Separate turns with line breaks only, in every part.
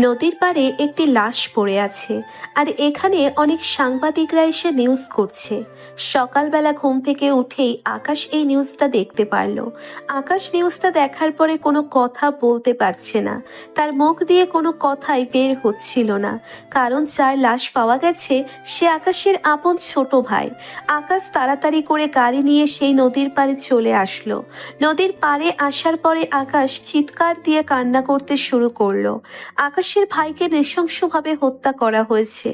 নদীর পাড়ে একটি লাশ পড়ে আছে, আর এখানে অনেক সাংবাদিকরা এসে নিউজ করছে। সকালবেলা ঘুম থেকে উঠেই আকাশ এই নিউজটা দেখতে পারলো। আকাশ নিউজটা দেখার পরে কোনো কথা বলতে পারছে না, তার মুখ দিয়ে কোনো কথাই বের হচ্ছিল না, কারণ যার লাশ পাওয়া গেছে সে আকাশের আপন ছোট ভাই। আকাশ তাড়াতাড়ি করে গাড়ি নিয়ে সেই নদীর পাড়ে চলে আসলো। নদীর পাড়ে আসার পরে আকাশ চিৎকার দিয়ে কান্না করতে শুরু করলো। আকাশের ভাইকে নৃশংসভাবে হত্যা করা হয়েছে।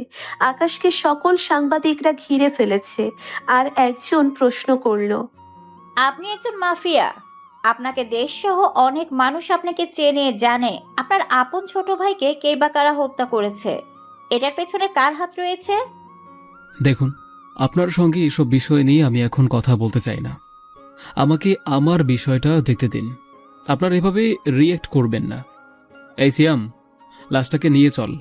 আকাশকে সকল সাংবাদিকরা ঘিরে ফেলেছে, আর একজন প্রশ্ন করল,
আপনি একজন মাফিয়া? আপনাকে দেশসহ অনেক মানুষ আপনাকে চেনে, জানে। আপনার আপন ছোট ভাইকে কে বা কারা হত্যা করেছে? এটার পেছনে কার হাত রয়েছে?
দেখুন, আপনার সঙ্গে এসব বিষয় নিয়ে আমি এখন কথা বলতে চাই না। আমাকে আমার বিষয়টা দেখতে দিন। আপনার এভাবে রিয়েক্ট করবেন না। এই সিয়াম, লাশটাকে নিয়ে চল।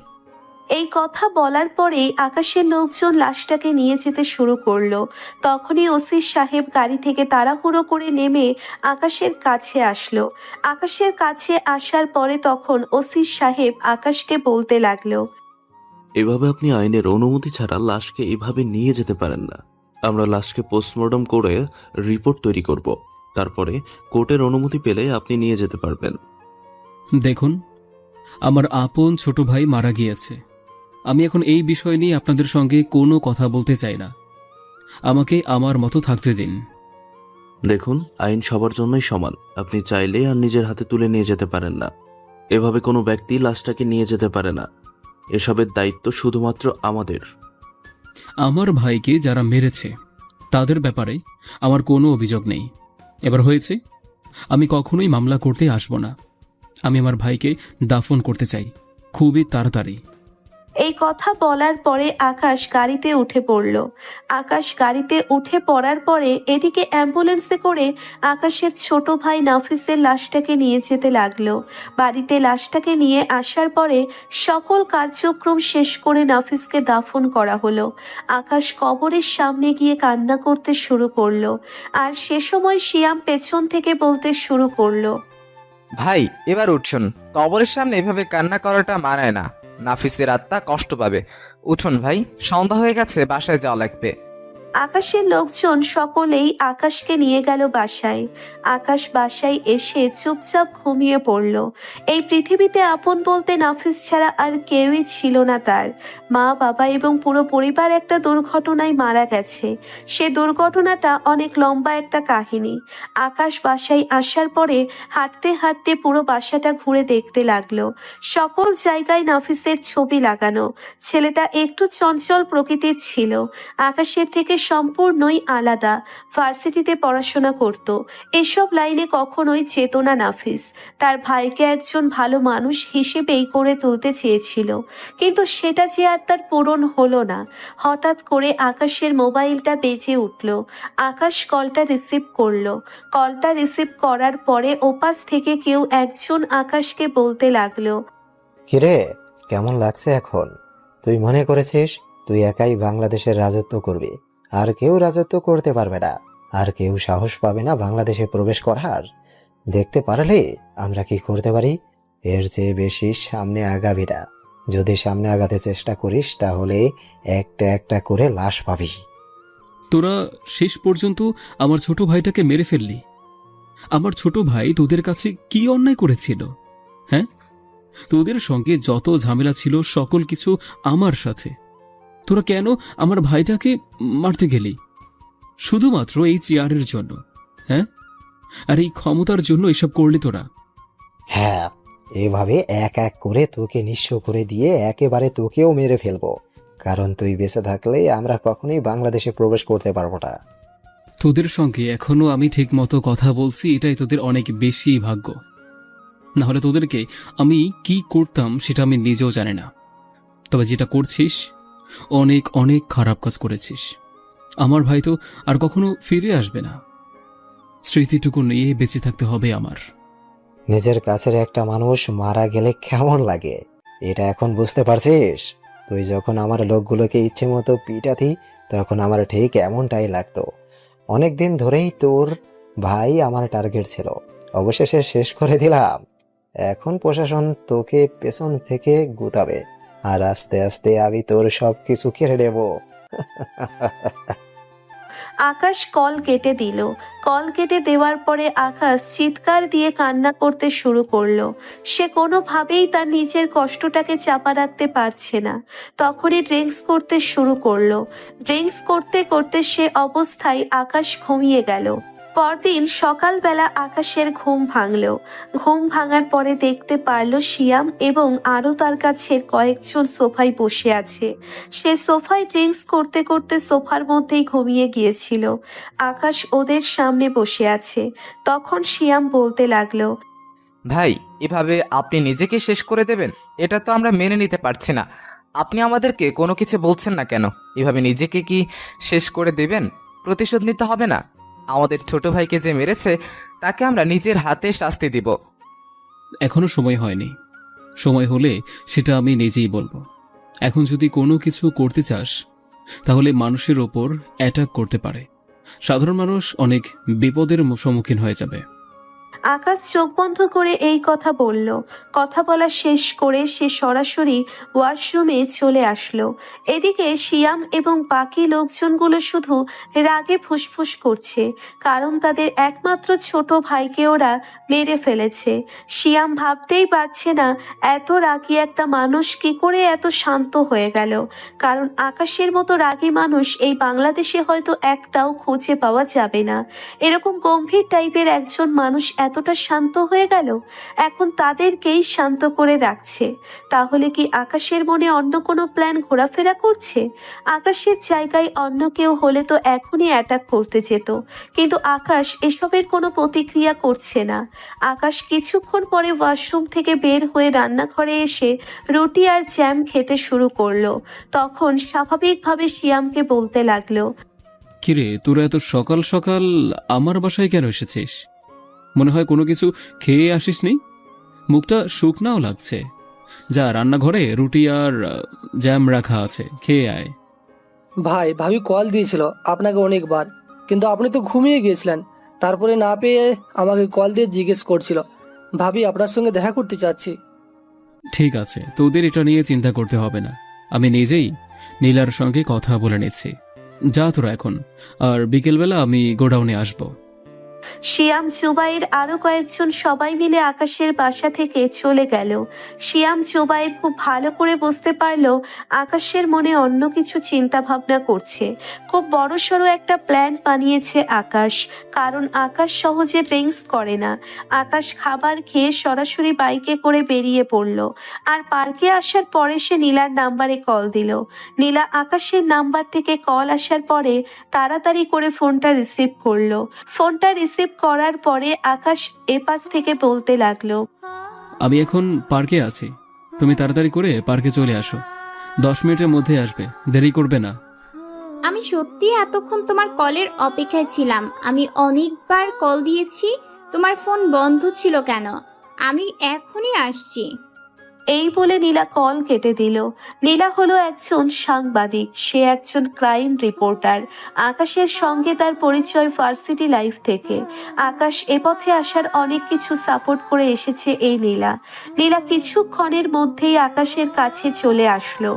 এই কথা বলার পরেই আকাশের লোকজন লাশটাকে নিয়ে যেতে শুরু করলো। তখনই ওসি সাহেব গাড়ি থেকে তাড়াহুড়ো করে নেমে আকাশের কাছে আসলো। আকাশের কাছে আসার পরে তখন ওসি সাহেব আকাশকে বলতে লাগলো,
এভাবে আপনি আইনের অনুমতি ছাড়া লাশকে এভাবে নিয়ে যেতে পারেন না। আমরা লাশকে পোস্টমর্টম করে রিপোর্ট তৈরি করব, তারপরে কোর্টের অনুমতি পেলে আপনি নিয়ে যেতে পারবেন।
দেখুন, আমার আপন ছোট ভাই মারা গিয়েছে। আমি এখন এই বিষয় নিয়ে আপনাদের সঙ্গে কোনো কথা বলতে চাই না। আমাকে আমার মতো থাকতে দিন।
দেখুন, আইন সবার জন্যই সমান। আপনি চাইলে আর নিজের হাতে তুলে নিয়ে যেতে পারেন না। এভাবে কোনো ব্যক্তি লাশটাকে নিয়ে যেতে পারে না। এসবের দায়িত্ব শুধুমাত্র আমাদের।
আমার ভাইকে যারা মেরেছে তাদের ব্যাপারে আমার কোনো অভিযোগ নেই। এবার হয়েছে, আমি কখনোই মামলা করতে আসব না। আমি আমার ভাইকে দাফন করতে চাই, খুবই তাড়াতাড়ি।
এই কথা বলার পরে আকাশ গাড়িতে উঠে পড়ল। আকাশ গাড়িতে উঠে পড়ার পরে এদিকে অ্যাম্বুলেন্সে করে আকাশের ছোট ভাই নাফিসের লাশটাকে নিয়ে যেতে লাগলো। বাড়িতে লাশটাকে নিয়ে আসার পরে সকল কার্যক্রম শেষ করে নাফিসকে দাফন করা হলো। আকাশ কবরের সামনে গিয়ে কান্না করতে শুরু করলো, আর সে সময় শিয়াম পেছন থেকে বলতে শুরু করলো,
ভাই, এবার উঠুন। কবরের সামনে এভাবে কান্না করাটা মানায় না। নাফিসের আত্মা কষ্ট পাবে। উঠুন ভাই, সন্ধ্যা হয়ে গেছে, বাসায় যাওয়া লাগবে।
আকাশের লোকজন সকলেই আকাশকে নিয়ে গেল বাসায়। আকাশ বাসায় এসে চুপচাপ ঘুমিয়ে পড়ল। এই পৃথিবীতে আপন বলতে নাফিস ছাড়া আর কেউই ছিল না তার। মা, বাবা এবং পুরো পরিবার একটা দুর্ঘটনায় মারা গেছে। সে দুর্ঘটনাটা অনেক লম্বা একটা কাহিনী। আকাশ বাসায় আসার পরে হাঁটতে হাঁটতে পুরো বাসাটা ঘুরে দেখতে লাগলো। সকল জায়গায় নাফিসের ছবি লাগানো। ছেলেটা একটু চঞ্চল প্রকৃতির ছিল, আকাশের থেকে সম্পূর্ণই আলাদা। ভার্সিটিতে পড়াশোনা করত। এসব লাইনে কখনোই যেত না নাফিস। তার ভাইকে একজন ভালো মানুষ হিসেবেই করে তুলতে চেয়েছিল, কিন্তু সেটা যে আর তার পূরণ হলো না। হঠাৎ করে আকাশের মোবাইলটা বেজে উঠল। আকাশ কলটা রিসিভ করলো। কলটা রিসিভ করার পরে ওপাশ থেকে কেউ একজন আকাশকে বলতে লাগলো,
কিরে, কেমন লাগছে এখন? তুই মনে করেছিস তুই একাই বাংলাদেশের রাজত্ব করবি, আর কেউ রাজত্ব করতে পারবে না, আর কেউ সাহস পাবে না বাংলাদেশে প্রবেশ করার? দেখতে পারলে আমরা কি করতে পারি? এর চেয়ে বেশি সামনে আগাবি না। যদি সামনে আগাতে চেষ্টা করিস তাহলে একটা একটা করে লাশ পাবি।
তোরা শেষ পর্যন্ত আমার ছোট ভাইটাকে মেরে ফেললি। আমার ছোট ভাই তোদের কাছে কি অন্যায় করেছিল? হ্যাঁ, তোদের সঙ্গে যত ঝামেলা ছিল সকল কিছু আমার সাথে। তোরা কেন আমার ভাইটাকে মারতে গেলি? শুধুমাত্র এই চেয়ারের জন্য? হ্যাঁ, আর এই ক্ষমতার জন্য এসব করলি তোরা?
হ্যাঁ, এভাবে এক এক করে তোকে নিঃস্ব করে দিয়ে একেবারে তোকেও মেরে ফেলবো, কারণ তুই বেঁচে থাকলে আমরা কখনোই বাংলাদেশে প্রবেশ করতে পারবো না।
তোদের সঙ্গে এখনো আমি ঠিক মতো কথা বলছি, এটাই তোদের অনেক বেশি ভাগ্য। না হলে তোদেরকে আমি কি করতাম সেটা আমি নিজেও জানি না। তবে যেটা করছিস, অনেক অনেক খারাপ কাজ করেছিস। আমার ভাই তো আর কখনো ফিরে আসবে না। স্মৃতিটুকু নিয়ে বেঁচে থাকতে হবে আমার।
নিজের কাছের একটা মানুষ মারা গেলে কেমন লাগে এটা এখন বুঝতে পারছিস? তুই যখন আমার লোকগুলোকে ইচ্ছে মতো পিটাতি তখন আমার ঠিক এমনটাই লাগতো। অনেক দিন ধরেই তোর ভাই আমার টার্গেট ছিল, অবশেষে শেষ করে দিলাম। এখন প্রশাসন তোকে পেছন থেকে গুতাবে, আর আস্তে আস্তে আমি তোর সবকিছু কেড়ে নেব।
আকাশ কল কেটে দিল। কল কেটে দেওয়ার পরে আকাশ চিৎকার দিয়ে কান্না করতে শুরু করলো। সে কোনোভাবেই তার নিজের কষ্টটাকে চাপা রাখতে পারছে না। তখনই ড্রিঙ্কস করতে শুরু করলো। ড্রিঙ্কস করতে করতে সে অবস্থায় আকাশ ঘুমিয়ে গেল। পরদিন সকালবেলা আকাশের ঘুম ভাঙলো। ঘুম ভাঙার পরে দেখতে পারলো শিয়াম এবং আরও তার কাছের কয়েকজন সোফায় বসে আছে। সে সোফায় ড্রিঙ্কস করতে করতে সোফার মধ্যেই ঘুমিয়ে গিয়েছিল। আকাশ ওদের সামনে বসে আছে। তখন শিয়াম বলতে লাগলো,
ভাই, এভাবে আপনি নিজেকে শেষ করে দেবেন? এটা তো আমরা মেনে নিতে পারছি না। আপনি আমাদেরকে কোনো কিছু বলছেন না কেন? এভাবে নিজেকে কি শেষ করে দেবেন? প্রতিশোধ নিতে হবে না? আমাদের ছোট ভাইকে যে মেরেছে তাকে আমরা নিজের হাতে শাস্তি দিব।
এখনো সময় হয়নি। সময় হলে সেটা আমি নিজেই বলবো। এখন যদি কোনো কিছু করতে চাস তাহলে মানুষের ওপর অ্যাটাক করতে পারে। সাধারণ মানুষ অনেক বিপদের সম্মুখীন হয়ে যাবে।
আকাশ চোখ বন্ধ করে এই কথা বলল। কথা বলা শেষ করে সে সরাসরি ওয়াশরুমে চলে আসলো। এদিকে শিয়াম এবং বাকি লোকজনগুলো শুধু রাগে ফুসফুস করছে, কারণ তাদের একমাত্র ছোট ভাইকে ওরা মেরে ফেলেছে। শিয়াম ভাবতেই পারছে না এত রাগী একটা মানুষ কি করে এত শান্ত হয়ে গেল, কারণ আকাশের মতো রাগী মানুষ এই বাংলাদেশে হয়তো একটাও খুঁজে পাওয়া যাবে না। এরকম গম্ভীর টাইপের একজন মানুষ এতটা শান্ত হয়ে গেল, এখন তাদেরকেই শান্ত করে রাখছে। তাহলে কি আকাশের মনে অন্য কোনো প্ল্যান ঘোরাফেরা করছে? আকাশের জায়গায় অন্য কেউ হলে তো এখনই অ্যাটাক করতে যেত, কিন্তু আকাশ এসবের কোনো প্রতিক্রিয়া করছে না। আকাশ কিছুক্ষণ পরে ওয়াশরুম থেকে বের হয়ে রান্নাঘরে এসে রুটি আর জ্যাম খেতে শুরু করলো। তখন স্বাভাবিকভাবে শিয়ামকে বলতে লাগলো,
কিরে, তোরা এত সকাল সকাল আমার বাসায় কেন এসেছিস? মনে হয় কোনো কিছু খেয়ে আসিসনি? মুখটা শুকনাও লাগছে। যা, রান্নাঘরে রুটি আর জ্যাম রাখা আছে, খেয়ে আয়।
ভাই, ভাবি কল দিয়েছিল আপনাকে অনেকবার, কিন্তু আপনি তো ঘুমিয়ে গিয়েছিলেন। তারপরে না পেয়ে আমাকে কল দিয়ে জিজ্ঞেস করছিল। ভাবি আপনার সঙ্গে দেখা করতে চাচ্ছি।
ঠিক আছে, তোদের এটা নিয়ে চিন্তা করতে হবে না। আমি নিজেই নীলার সঙ্গে কথা বলে নিচ্ছি। যা তোরা এখন, আর বিকেলবেলা আমি গোডাউনে আসব।
শিয়াম, জুবাইর আরো কয়েকজন সবাই মিলে আকাশের বাসা থেকে চলে গেল। শিয়াম জুবাইর খুব ভালো করে বুঝতে পারলো আকাশের মনে অন্য কিছু চিন্তা ভাবনা করছে। খুব বড়সড় একটা প্ল্যান বানিয়েছে আকাশ, কারণ আকাশ সহজে ড্রিঙ্কস করে না। আকাশ খাবার খেয়ে সরাসরি বাইকে করে বেরিয়ে পড়ল, আর পার্কে আসার পরে সে নীলার নাম্বারে কল দিল। নীলা আকাশের নাম্বার থেকে কল আসার পরে তাড়াতাড়ি করে ফোনটা রিসিভ করলো। ফোনটা রিসিভ করার পরে আকাশ এপাশ থেকে বলতে লাগলো,
আমি এখন পার্কে আছি, তুমি তাড়াতাড়ি করে পার্কে চলে আসো। 10 মিনিটের মধ্যে আসবে, দেরি করবে না।
আমি সত্যি এতক্ষণ তোমার কলের অপেক্ষায় ছিলাম। আমি অনেকবার কল দিয়েছি, তোমার ফোন বন্ধ ছিল কেন? আমি এখনই আসছি।
এই বলে নীলা কল কেটে দিল। নীলা হলো একজন সাংবাদিক, সে একজন ক্রাইম রিপোর্টার। আকাশের সঙ্গে তার পরিচয় ভার্সিটি লাইফ থেকে। আকাশ এ পথে আসার অনেক কিছু সাপোর্ট করে এসেছে এই নীলা। নীলা কিছুক্ষণের মধ্যেই আকাশের কাছে চলে আসলো।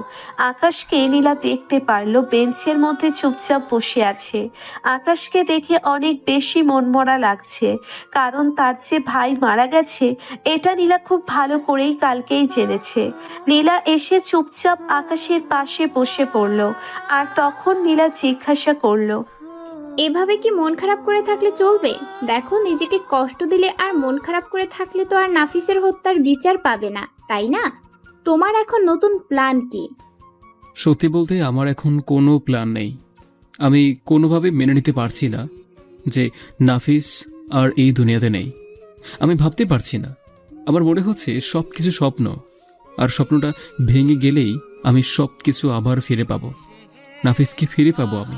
আকাশকে নীলা দেখতে পারলো বেঞ্চের মধ্যে চুপচাপ বসে আছে। আকাশকে দেখে অনেক বেশি মনমরা লাগছে, কারণ তার যে ভাই মারা গেছে এটা নীলা খুব ভালো করেই কালকেই জেনেছে। নীলা এসে চুপচাপ আকাশের পাশে বসে পড়ল, আর তখন নীলা জিজ্ঞাসা করলো,
এভাবে কি মন খারাপ করে থাকলে চলবে? দেখো, নিজেকে কষ্ট দিলে আর মন খারাপ করে থাকলে তো আর নাফিসের হত্যার বিচার পাবে না, তাই না? তোমার এখন নতুন প্ল্যান কি?
সত্যি বলতে আমার এখন কোনো প্ল্যান নেই। আমি কোনোভাবে মেনে নিতে পারছি না যে নাফিস আর এই দুনিয়াতে নেই। আমি ভাবতে পারছি না। আমার মনে হচ্ছে সব কিছু স্বপ্ন, আর স্বপ্নটা ভেঙে গেলেই আমি সব কিছু আবার ফিরে পাবো। নাফিসকে ফিরে পাবো আমি।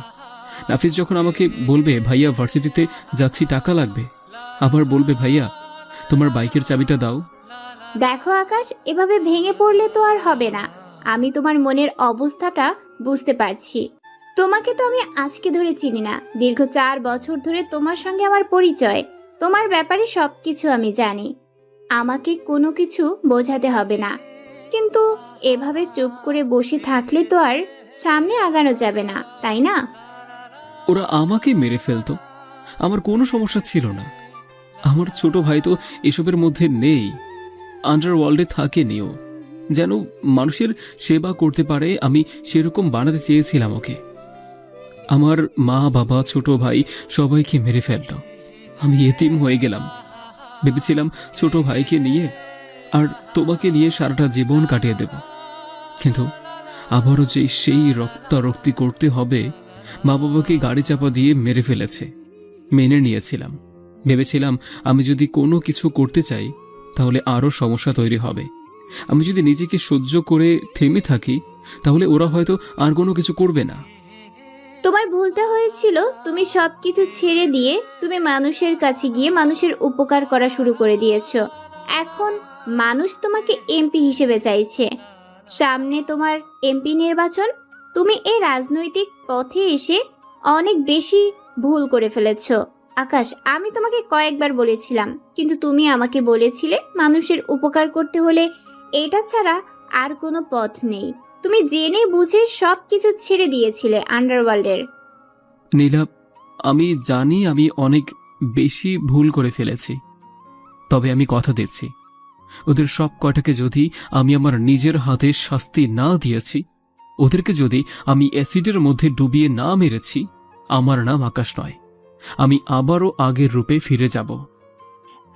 নাফিস যখন আমাকে বলবে, ভাইয়া ভার্সিটিতে যাচ্ছি, টাকা লাগবে, আবার বলবে, ভাইয়া তোমার বাইকের চাবিটা দাও।
দেখো আকাশ, এভাবে ভেঙে পড়লে তো আর হবে না। আমি তোমার মনের অবস্থাটা বুঝতে পারছি। তোমাকে তো আমি আজকে ধরে চিনি না, দীর্ঘ 4 বছর ধরে তোমার সঙ্গে আমার পরিচয়। তোমার ব্যাপারে সবকিছু আমি জানি। আমাকে কোনো কিছু বোঝাতে হবে না। কিন্তু এভাবে চুপ করে বসে থাকলে তো আর সামনে আগানো যাবে না, তাই না?
ওরা আমাকে মেরে ফেলতো, আমার কোনো সমস্যা ছিল না। আমার ছোট ভাই তো এসবের মধ্যে নেই, আন্ডারওয়ার্ল্ডে থাকেনিও। যেন মানুষের সেবা করতে পারে আমি সেরকম বানাতে চেয়েছিলাম ওকে। আমার মা বাবা ছোট ভাই সবাইকে মেরে ফেলল, আমি এতিম হয়ে গেলাম। ভেবেছিলাম ছোট ভাইকে নিয়ে আর তোমাকে নিয়ে সারাটা জীবন কাটিয়ে দেব, কিন্তু আবারও যে সেই রক্তারক্তি করতে হবে। মা বাবাকে গাড়ি চাপা দিয়ে মেরে ফেলেছে। মেনে নিয়েছিলাম, ভেবেছিলাম আমি যদি কোনো কিছু করতে চাই তাহলে আরও সমস্যা তৈরি হবে। আমি যদি নিজেকে সহ্য করে থেমে থাকি তাহলে ওরা হয়তো আর কোনো কিছু করবে না।
তোমার ভুলটা হয়েছিল, তুমি সবকিছু ছেড়ে দিয়ে তুমি মানুষের কাছে গিয়ে মানুষের উপকার করা শুরু করে দিয়েছো। এখন মানুষ তোমাকে এমপি হিসেবে চাইছে। সামনে তোমার এমপি নির্বাচন। তুমি এই রাজনৈতিক পথে এসে অনেক বেশি ভুল করে ফেলেছো। আকাশ, আমি তোমাকে কয়েকবার বলেছিলাম, কিন্তু তুমি আমাকে বলেছিলে মানুষের উপকার করতে হলে এটা ছাড়া আর কোনো পথ নেই। তুমি জেনে বুঝে সবকিছু ছেড়ে দিয়েছিলে আন্ডারওয়ার্ল্ডের।
নীলা, আমি জানি আমি অনেক বেশি ভুল করে ফেলেছি, তবে আমি কথা দিচ্ছি ওদের সব কয়টাকে যদি আমি আমার নিজের হাতে শাস্তি না দিয়েছি, ওদেরকে যদি আমি অ্যাসিডের মধ্যে ডুবিয়ে না মেরেছি, আমার নাম আকাশ নয়। আমি আবারও আগের রূপে ফিরে যাব।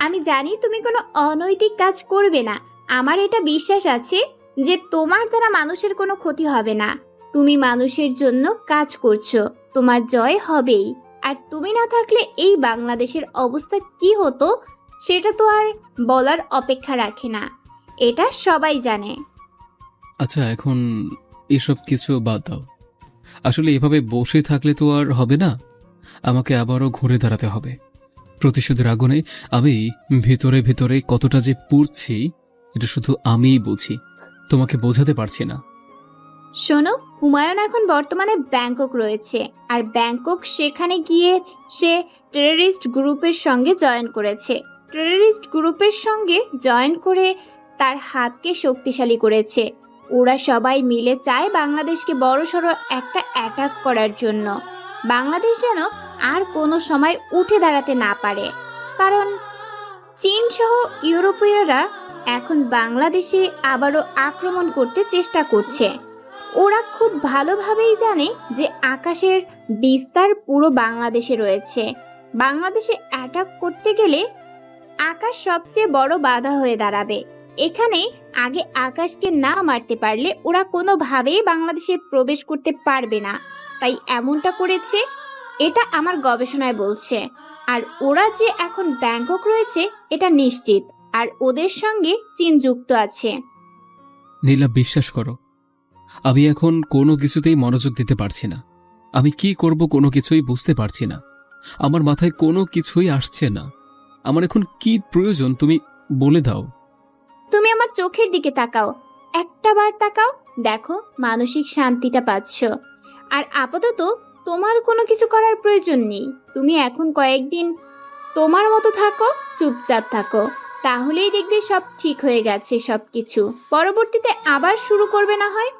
আমি জানি তুমি কোনো অনৈতিক কাজ করবে না। আমার এটা বিশ্বাস আছে যে তোমার দ্বারা মানুষের কোনো ক্ষতি হবে না। তুমি মানুষের জন্য কাজ করছো, তোমার জয় হবেই। আর তুমি না থাকলে এই বাংলাদেশের অবস্থা কি হতো সেটা তো আর বলার অপেক্ষা রাখে না, এটা সবাই জানে।
আচ্ছা, এখন এসব কিছু বাদ দাও। আসলে এভাবে বসে থাকলে তো আর হবে না, আমাকে আবারও ঘুরে দাঁড়াতে হবে। প্রতিশোধের আগুনে আমি ভিতরে ভিতরে কতটা যে পুড়ছি এটা শুধু আমিই বুঝি, তোমাকে বোঝাতে পারছি না।
শোনো, হুমায়ুন এখন বর্তমানে ব্যাংকক রয়েছে, আর ব্যাংকক সেখানে গিয়ে সে টেররিস্ট গ্রুপের সঙ্গে জয়েন করেছে। টেররিস্ট গ্রুপের সঙ্গে জয়েন করে তার হাতকে শক্তিশালী করেছে। ওরা সবাই মিলে চায় বাংলাদেশকে বড়সড় একটা অ্যাটাক করার জন্য। বাংলাদেশ যেন আর কোনো সময় উঠে দাঁড়াতে না পারে, কারণ চীন সহ ইউরোপীয়রা এখন বাংলাদেশে আবারও আক্রমণ করতে চেষ্টা করছে। ওরা খুব ভালোভাবেই জানে যে আকাশের বিস্তার পুরো বাংলাদেশে রয়েছে। বাংলাদেশে অ্যাটাক করতে গেলে আকাশ সবচেয়ে বড় বাধা হয়ে দাঁড়াবে। এখানে আগে আকাশকে না মারতে পারলে ওরা কোনোভাবেই বাংলাদেশে প্রবেশ করতে পারবে না, তাই এমনটা করেছে। এটা আমার গবেষণায় বলছে। আর ওরা যে এখন ব্যাংকক রয়েছে এটা নিশ্চিত, আর ওদের সঙ্গে চীন যুক্ত আছে।
নীলা, বিশ্বাস করো, আমি এখন কোনো কিছুতেই মনোযোগ দিতে পারছি না। আমি কি করব কোনো কিছুই বুঝতে পারছি না। আমার মাথায় কোনো কিছুই আসছে না। আমার এখন কি প্রয়োজন তুমি বলে দাও।
তুমি আমার চোখের দিকে তাকাও, একটা বার তাকাও, দেখো মানসিক শান্তিটা পাচ্ছ। আর আপাতত তোমার কোনো কিছু করার প্রয়োজন নেই। তুমি এখন কয়েকদিন তোমার মতো থাকো, চুপচাপ থাকো, তাহলেই দেখবে সব ঠিক হয়ে গেছে সবকিছু। পরবর্তীতে আবার শুরু করবে না হয়।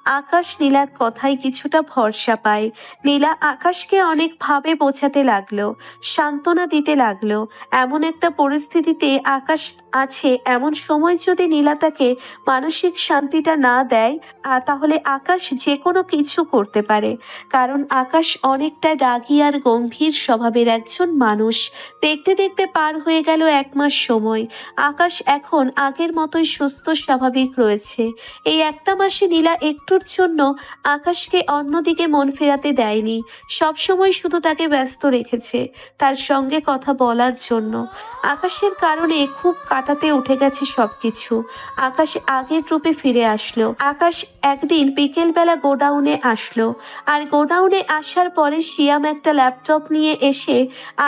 আকাশ নীলার কথায় কিছুটা ভরসা পায়। নীলা আকাশকে অনেকভাবে বোঝাতে লাগলো, সান্ত্বনা দিতে লাগলো। এমন একটা পরিস্থিতিতে আকাশ আছে, এমন সময় যদি নীলা তাকে মানসিক শান্তিটা না দেয় তাহলে আকাশ যে কোনো কিছু করতে পারে। কারণ আকাশ অনেকটা রাগী আর গম্ভীর স্বভাবের একজন মানুষ। দেখতে দেখতে পার হয়ে গেল 1 মাস সময়। আকাশ এখন আগের মতোই সুস্থ স্বাভাবিক রয়েছে। এই একটা মাসে নীলা একটুর জন্য আকাশকে অন্যদিকে মন ফেরাতে দেয়নি। সবসময় শুধু তাকে ব্যস্ত রেখেছে, তার সঙ্গে কথা বলার জন্য। আকাশের কারণে খুব কাটাতে উঠে গেছে সবকিছু। আকাশ আগের রূপে ফিরে আসলো। আকাশ একদিন বিকেলবেলা গোডাউনে আসলো, আর গোডাউনে আসার পরে শিয়াম একটা ল্যাপটপ নিয়ে এসে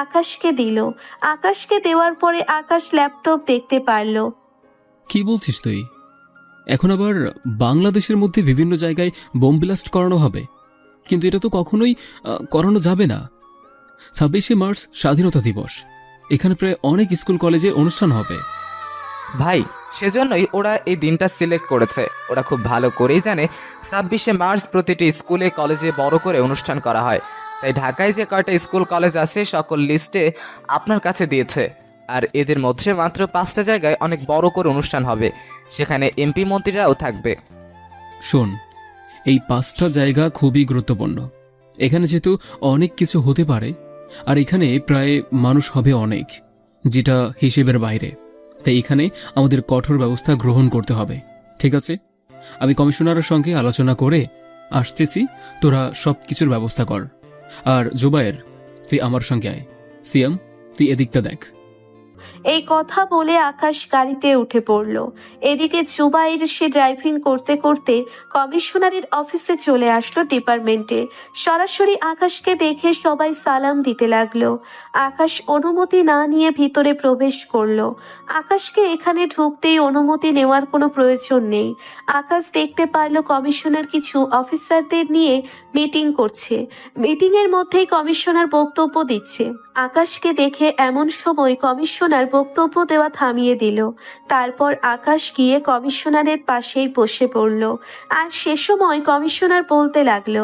আকাশকে দিল। আকাশকে দেওয়ার পরে আকাশ ল্যাপটপ দেখতে পারলো।
কি বলছিস তুই? এখন আবার বাংলাদেশের মধ্যে বিভিন্ন জায়গায় বোম ব্লাস্ট করানো হবে? কিন্তু এটা তো কখনোই করানো যাবে না। 26শে মার্চ স্বাধীনতা দিবস, এখানে প্রায় অনেক স্কুল কলেজে অনুষ্ঠান হবে।
ভাই, সেজন্যই ওরা এই দিনটা সিলেক্ট করেছে। ওরা খুব ভালো করেই জানে 26শে মার্চ প্রতিটি স্কুলে কলেজে বড় করে অনুষ্ঠান করা হয়। তাই ঢাকায় যে কয়টা স্কুল কলেজ আছে সকল লিস্টে আপনার কাছে দিয়েছে। আর এদের মধ্যে মাত্র 5টা জায়গায় অনেক বড় করে অনুষ্ঠান হবে, সেখানে এমপি মন্ত্রীরাও থাকবে।
শোন, এই 5টা জায়গা খুবই গুরুত্বপূর্ণ। এখানে যেহেতু অনেক কিছু হতে পারে, আর এখানে প্রায় মানুষ হবে অনেক, যেটা হিসেবের বাইরে। তাই এখানে আমাদের কঠোর ব্যবস্থা গ্রহণ করতে হবে, ঠিক আছে? আমি কমিশনারের সঙ্গে আলোচনা করে আসতেছি, তোরা সব কিছুর ব্যবস্থা কর। আর জুবায়ের, তুই আমার সঙ্গে আয়। সিয়াম, তুই এদিকটা দেখ।
এই কথা বলে আকাশ গাড়িতে উঠে পড়ল। এদিকে জুবাইর সে ড্রাইভিং করতে করতে কমিশনারের অফিসে চলে আসলো ডিপার্টমেন্টে। সরাসরি আকাশকে দেখে সবাই সালাম দিতে লাগলো। আকাশ অনুমতি না নিয়ে ভিতরে প্রবেশ করলো। আকাশকে এখানে ঢুকতেই অনুমতি নেওয়ার কোনো প্রয়োজন নেই। আকাশ দেখতে পারলো কমিশনার কিছু অফিসারদের নিয়ে মিটিং করছে। মিটিংয়ের মধ্যেই কমিশনার বক্তব্য দিচ্ছে। আকাশকে দেখে এমন সময় কমিশনার বক্তব্য দেওয়া থামিয়ে দিল। তারপর আকাশ গিয়ে কমিশনারের পাশেই বসে পড়ল। আর সে সময় কমিশনার বলতে লাগলো,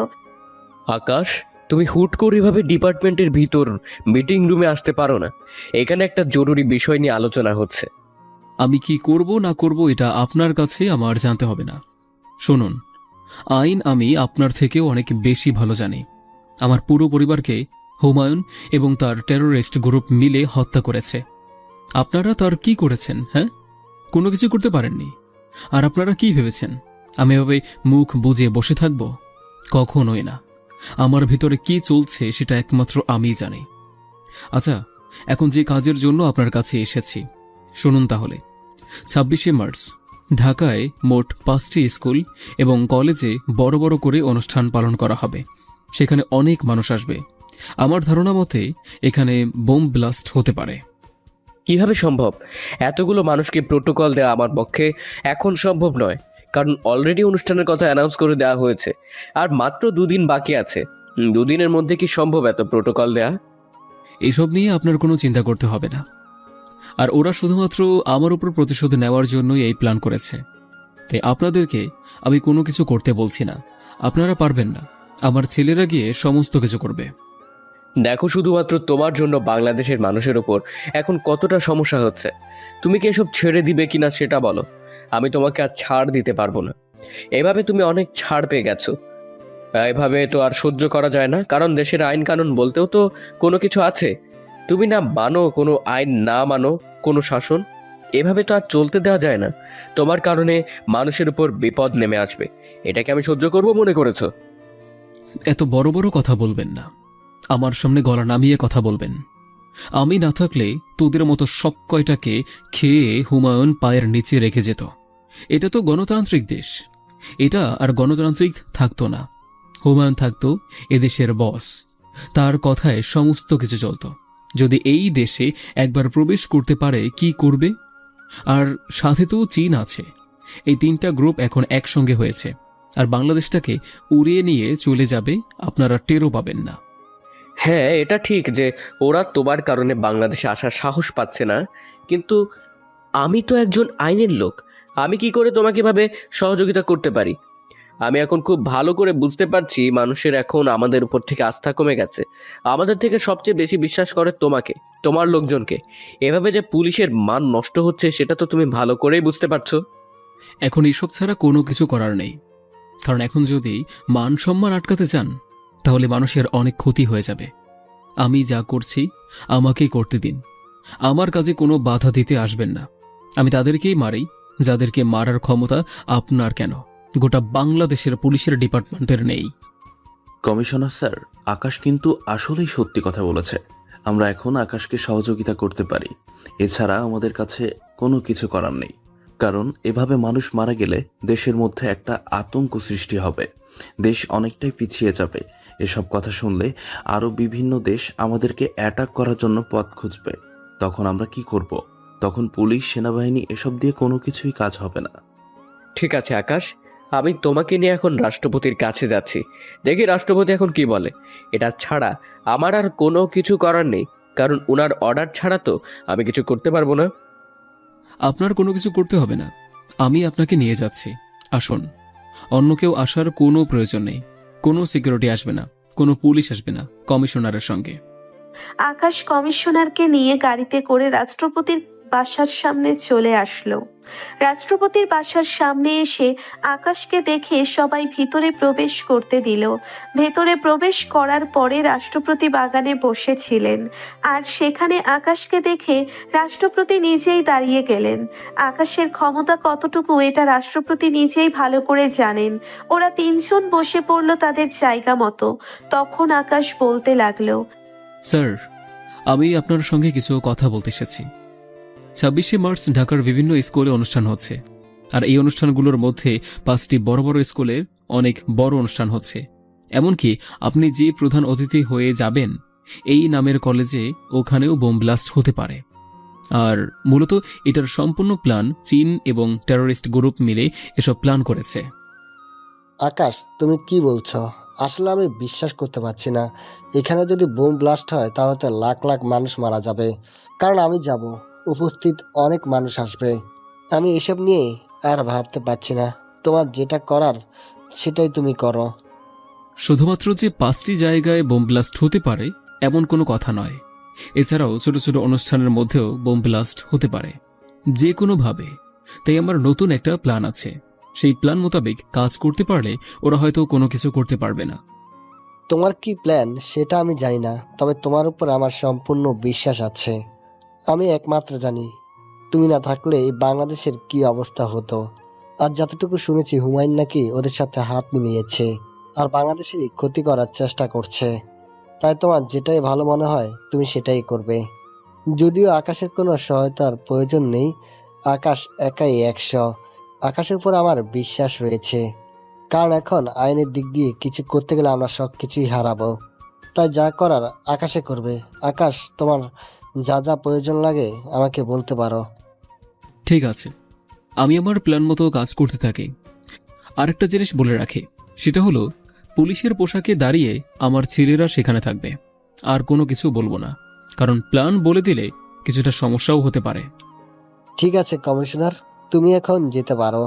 আকাশ, তুমি হুট করে এভাবে ডিপার্টমেন্টের ভিতর মিটিং রুমে আসতে পারো না? এখানে একটা জরুরি বিষয় নিয়ে আলোচনা হচ্ছে।
আমি কি করব না করব এটা আপনার কাছে আমার জানতে হবে না। শুনুন, আইন আমি আপনার থেকেও অনেক বেশি ভালো জানি। আমার পুরো পরিবারকে হুমায়ুন এবং তার টেরোরিস্ট গ্রুপ মিলে হত্যা করেছে। আপনারা তার কি করেছেন? হ্যাঁ, কোনো কিছু করতে পারেননি। আর আপনারা কি ভেবেছেন আমি এভাবে মুখ বুজে বসে থাকব? কখনোই না। আমার ভিতরে কি চলছে সেটা একমাত্র আমিই জানি। আচ্ছা, এখন যে কাজের জন্য আপনার কাছে এসেছি শুনুন তাহলে। 26শে মার্চ ঢাকায় মোট 5টি স্কুল এবং কলেজে বড় বড় করে অনুষ্ঠান পালন করা হবে। সেখানে অনেক মানুষ আসবে। আমার ধারণা মতে এখানে বোম ব্লাস্ট হতে পারে।
কিভাবে সম্ভব? এতগুলো মানুষকে প্রোটোকল দেওয়া আমার পক্ষে এখন সম্ভব নয়, কারণ অলরেডি অনুষ্ঠানের কথা অ্যানাউন্স করে দেওয়া হয়েছে। আর মাত্র 2 দিন বাকি আছে। 2 দিনের মধ্যে কি সম্ভব এত প্রোটোকল দেওয়া?
এসব নিয়ে আপনার কোনো চিন্তা করতে হবে না। আর ওরা শুধুমাত্র আমার উপর প্রতিশোধ নেওয়ার জন্যই এই প্ল্যান করেছে। তাই আপনাদেরকে আমি কোনো কিছু করতে বলছি না। আপনারা পারবেন না। আমার ছেলেরা গিয়ে সমস্ত কিছু করবে।
দেখো, শুধুমাত্র তোমার জন্য বাংলাদেশের মানুষের ওপর এখন কতটা সমস্যা হচ্ছে। তুমি কি এসব ছেড়ে দিবে কিনা সেটা বলো। আমি তোমাকে আর ছাড় দিতে পারবো না। এভাবে তুমি অনেক ছাড় পেয়ে গেছো। এভাবে তো আর সহ্য করা যায় না, কারণ দেশের আইন কানুন বলতেও তো কোনো কিছু আছে। তুমি না মানো কোনো আইন, না মানো কোনো শাসন, এভাবে তো আর চলতে দেওয়া যায় না। তোমার কারণে মানুষের উপর বিপদ নেমে আসবে। এটাকে আমি সহ্য করবো মনে করেছো?
এত বড় বড় কথা বলবেন না। আমার সামনে গলা নামিয়ে কথা বলবেন। আমি না থাকলে তোদের মতো সব কয়টাকে খেয়ে হুমায়ুন পায়ের নিচে রেখে যেত। এটা তো গণতান্ত্রিক দেশ। এটা আর গণতান্ত্রিক থাকতো না। হুমায়ুন থাকতো এদেশের বস। তার কথায় সমস্ত কিছু চলত। যদি এই দেশে একবার প্রবেশ করতে পারে কি করবে? আর সাথে তো চীন আছে। এই 3টা গ্রুপ এখন একসঙ্গে হয়েছে, আর বাংলাদেশটাকে উড়িয়ে নিয়ে চলে যাবে। আপনারা টেরও পাবেন না।
হ্যাঁ, এটা ঠিক যে ওরা তোমার কারণে বাংলাদেশে আসার সাহস পাচ্ছে না, কিন্তু আমি তো একজন আইনের লোক। আমি কি করে তোমাকে ভাবে সহযোগিতা করতে পারি? আমি এখন খুব ভালো করে বুঝতে পারছি মানুষের এখন আমাদের উপর থেকে আস্থা কমে গেছে। আমাদের থেকে সবচেয়ে বেশি বিশ্বাস করে তোমাকে, তোমার লোকজনকে। এভাবে যে পুলিশের মান নষ্ট হচ্ছে সেটা তো তুমি ভালো করেই বুঝতে পারছো।
এখন এসব ছাড়া কোনো কিছু করার নেই। কারণ এখন যদি মান সম্মান আটকাতে চান তাহলে মানুষের অনেক ক্ষতি হয়ে যাবে। আমি যা করছি আমাকেই করতে দিন। আমার কাজে কোনো বাধা দিতে আসবেন না। আমি তাদেরকেই মারি যাদেরকে মারার ক্ষমতা আপনার কেন গোটা বাংলাদেশের পুলিশের ডিপার্টমেন্টের নেই।
কমিশনার স্যার, আকাশ কিন্তু আসলেই সত্যি কথা বলেছে। আমরা এখন আকাশকে সহযোগিতা করতে পারি। এছাড়া আমাদের কাছে কোনো কিছু করার নেই। কারণ এভাবে মানুষ মারা গেলে দেশের মধ্যে একটা আতঙ্ক সৃষ্টি হবে। দেশ অনেকটাই পিছিয়ে যাবে। এসব কথা শুনলে আরও বিভিন্ন দেশ আমাদেরকে অ্যাটাক করার জন্য পথ খুঁজবে। তখন আমরা কি করব? তখন পুলিশ, সেনাবাহিনী এসব দিয়ে কোনো কিছুই কাজ হবে না।
ঠিক আছে আকাশ, আমি তোমাকে নিয়ে এখন রাষ্ট্রপতির কাছে যাচ্ছি। দেখি রাষ্ট্রপতি এখন কি বলে। এটা ছাড়া আমার আর কোনো কিছু করার নেই, কারণ উনার অর্ডার ছাড়া তো আমি কিছু করতে পারবো না।
আপনার কোনো কিছু করতে হবে না, আমি আপনাকে নিয়ে যাচ্ছি। আসুন, অন্য কেউ আসার কোনো প্রয়োজন নেই। কোনো সিকিউরিটি আসবে না, কোনো পুলিশ আসবে না কমিশনারের সঙ্গে।
আকাশ কমিশনারকে নিয়ে গাড়িতে করে রাষ্ট্রপতির বাসার সামনে চলে আসলো। রাষ্ট্রপতির বাসার সামনে এসে আকাশকে দেখে সবাই ভিতরে প্রবেশ করতে দিল। ভেতরে প্রবেশ করার পরে রাষ্ট্রপতি বাগানে বসেছিলেন, আর সেখানে আকাশকে দেখে রাষ্ট্রপতি নিজেই দাঁড়িয়ে গেলেন। আকাশের ক্ষমতা কতটুকু এটা রাষ্ট্রপতি নিজেই ভালো করে জানেন। ওরা তিনজন বসে পড়ল তাদের জায়গা মতো। তখন আকাশ বলতে লাগলো,
স্যার, আমি আপনার সঙ্গে কিছু কথা বলতে এসেছি। 26শে মার্চ ঢাকার বিভিন্ন স্কুলে অনুষ্ঠান হচ্ছে, আর এই অনুষ্ঠানগুলোর মধ্যে 5টি বড় বড় স্কুলের অনেক বড় অনুষ্ঠান হচ্ছে। এমনকি আপনি যে প্রধান অতিথি হয়ে যাবেন এই নামের কলেজে, ওখানেও বোম ব্লাস্ট হতে পারে। আর মূলত এটার সম্পূর্ণ প্ল্যান চীন এবং টেররিস্ট গ্রুপ মিলে এসব প্ল্যান করেছে।
আকাশ, তুমি কি বলছো? আসলে আমি বিশ্বাস করতে পারছি না। এখানে যদি বোম ব্লাস্ট হয় তাহলে তো লাখ লাখ মানুষ মারা যাবে। কারণ আমি যাব, উপস্থিত অনেক মানুষ আসবে। আমি এসব নিয়ে আর ভাবতে পারছি না। তোমার যেটা করার সেটাই তুমি করো।
শুধুমাত্র যে 5টি জায়গায় বোম ব্লাস্ট হতে পারে এমন কোনো কথা নয়। এছাড়াও ছোট ছোট অনুষ্ঠানের মধ্যেও বোম ব্লাস্ট হতে পারে, যে কোনোভাবে। তাই আমার নতুন একটা প্ল্যান আছে। সেই প্ল্যান মোতাবেক কাজ করতে পারলে ওরা হয়তো কোনো কিছু করতে পারবে না।
তোমার কি প্ল্যান সেটা আমি জানি না, তবে তোমার উপর আমার সম্পূর্ণ বিশ্বাস আছে। আমি একমাত্র জানি, তুমি না থাকলে এই বাংলাদেশের কি অবস্থা হতো। আর যতটুকু শুনেছি হুমায়ুন নাকি ওদের সাথে হাত মিলিয়েছে আর বাংলাদেশেরই ক্ষতি করার চেষ্টা করছে। তাই তোমার যেটাই ভালো মনে হয় তুমি সেটাই করবে। যদিও আকাশের কোনো সহায়তার প্রয়োজন নেই, আকাশ একাই 100। আকাশের উপর আমার বিশ্বাস রয়েছে, কারণ এখন আইনের দিক দিয়ে কিছু করতে গেলে আমরা সব কিছুই হারাবো। তাই যা করার আকাশে করবে। আকাশ, তোমার যা যা প্রয়োজন লাগে আমাকে বলতে পারো।
ঠিক আছে, আমি আমার প্ল্যান মতো কাজ করতে থাকি। আরেকটা জিনিস বলে রাখি, সেটা হলো পুলিশের পোশাকে দাঁড়িয়ে আমার ছেলেরা সেখানে থাকবে। আর কোনো কিছু বলবো না, কারণ প্ল্যান বলে দিলে কিছুটা সমস্যাও হতে পারে।
ঠিক আছে কমিশনার, তুমি এখন যেতে পারো।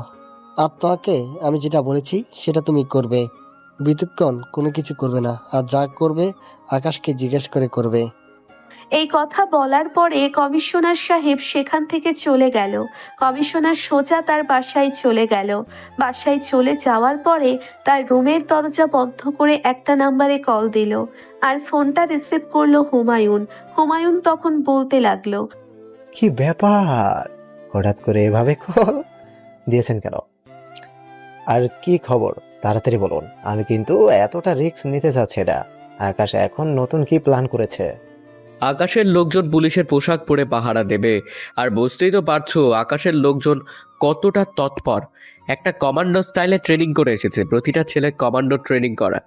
আর তোমাকে আমি যেটা বলেছি সেটা তুমি করবে। বিদ্যুৎক্ষণ কোনো কিছু করবে না, আর যা করবে আকাশকে জিজ্ঞেস করে করবে।
এই কথা বলার পরে কমিশনার সাহেব সেখান থেকে চলে গেল। কমিশনার সোজা তার বাসায় চলে গেল। বাসায় চলে যাওয়ার পরে তার রুমের দরজা বন্ধ করে একটা নাম্বারে কল দিল, আর ফোনটা রিসিভ করলো হুমায়ুন। হুমায়ুন তখন বলতে লাগলো,
কি ব্যাপার, হঠাৎ করে এভাবে কল দিয়েছেন কেন? আর কি খবর তাড়াতাড়ি বলুন, আমি কিন্তু এতটা রিস্ক নিতে চাচ্ছি না। আকাশ এখন নতুন কি প্ল্যান করেছে?
আকাশের লোকজন পুলিশের পোশাক পরে পাহারা দেবে। আর বুঝতেই তো পারছো আকাশের লোকজন কতটা তৎপর। একটা কমান্ডো স্টাইলে ট্রেনিং করে এসেছে, প্রতিটা ছেলে কমান্ডো ট্রেনিং করা।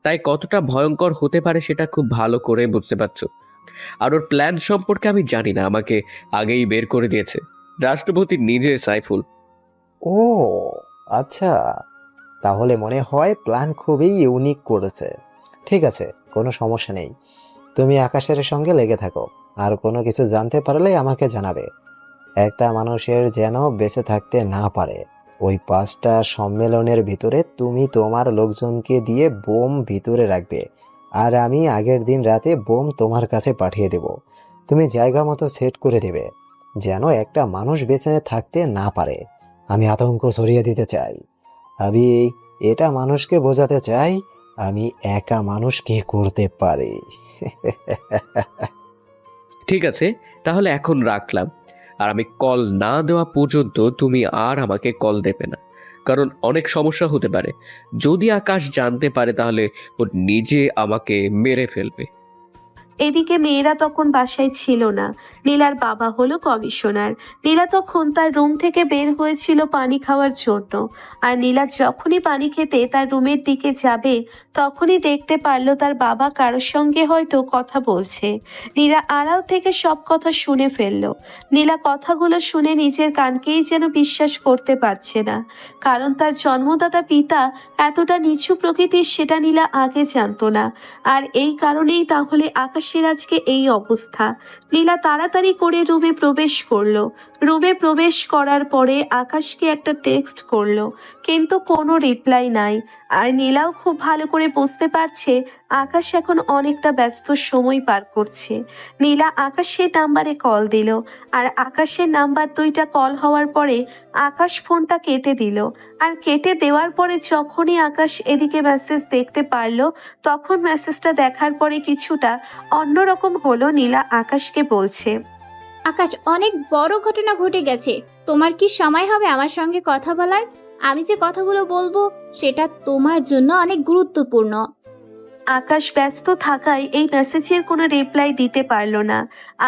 তাই কতটা ভয়ঙ্কর হতে পারে সেটা খুব ভালো করে বুঝতে পারছো। আর ওর প্ল্যান সম্পর্কে আমি জানি না, আমাকে আগেই বের করে দিয়েছে রাষ্ট্রপতি নিজে, সাইফুল।
ও আচ্ছা, তাহলে মনে হয় প্ল্যান খুবই ইউনিক করেছে। ঠিক আছে, কোনো সমস্যা নেই, তুমি আকাশের সঙ্গে লেগে থাকো। আর কোনো কিছু জানতে পারলে আমাকে জানাবে। একটা মানুষের যেন বেঁচে থাকতে না পারে। ওই 5টা সম্মেলনের ভিতরে তুমি তোমার লোকজনকে দিয়ে বোম ভিতরে রাখবে, আর আমি আগের দিন রাতে বোম তোমার কাছে পাঠিয়ে দেব। তুমি জায়গা মতো সেট করে দেবে, যেন একটা মানুষ বেঁচে থাকতে না পারে। আমি আতঙ্ক ছড়িয়ে দিতে চাই। আমি এটা মানুষকে বোঝাতে চাই আমি একা মানুষ কি করতে পারি।
ঠিক আছে, তাহলে এখন রাখলাম। আর আমি কল না দেওয়া পর্যন্ত তুমি আর আমাকে কল দেবে না, কারণ অনেক সমস্যা হতে পারে। যদি আকাশ জানতে পারে তাহলে ও নিজে আমাকে মেরে ফেলবে।
এদিকে মেয়েরা তখন বাসায় ছিল না। নীলার বাবা হলো কমিশনার। নীলা তখন তার রুম থেকে বের হয়েছিল পানি খাওয়ার জন্য। আর নীলা যখনই পানি খেতে তার রুমের দিকে যাবে, তখনই দেখতে পারলো তার বাবা কারোর সঙ্গে হয়তো কথা বলছে। নীলা আড়াল থেকে সব কথা শুনে ফেললো। নীলা কথাগুলো শুনে নিজের কানকেই যেন বিশ্বাস করতে পারছে না, কারণ তার জন্মদাতা পিতা এতটা নিচু প্রকৃতির সেটা নীলা আগে জানতো না। আর এই কারণেই তাহলে আকাশের আজকে এই অবস্থা। নীলা তাড়াতাড়ি করে রুমে প্রবেশ করলো। রুমে প্রবেশ করার পরে আকাশকে একটা টেক্সট করলো, কিন্তু কোনো রিপ্লাই নাই। আর নীলাও খুব ভালো করে বুঝতে পারছে আকাশ এখন অনেকটা ব্যস্ত সময় পার করছে। নীলা আকাশের নাম্বারে কল দিল, আর আকাশের নাম্বার দুইটা কল হওয়ার পরে আকাশ ফোনটা কেটে দিল। আর কেটে দেওয়ার পরে যখনই আকাশ এদিকে মেসেজ দেখতে পারলো, তখন মেসেজটা দেখার পরে কিছুটা অন্যরকম হলো। নীলা আকাশকে বলছে,
আকাশ, অনেক বড় ঘটনা ঘটে গেছে। তোমার কি সময় হবে আমার সঙ্গে কথা বলার? আমি যে কথাগুলো বলবো সেটা তোমার জন্য অনেক গুরুত্বপূর্ণ।
আকাশ ব্যস্ত থাকায় এই মেসেজের কোনো রিপ্লাই দিতে পারলো না।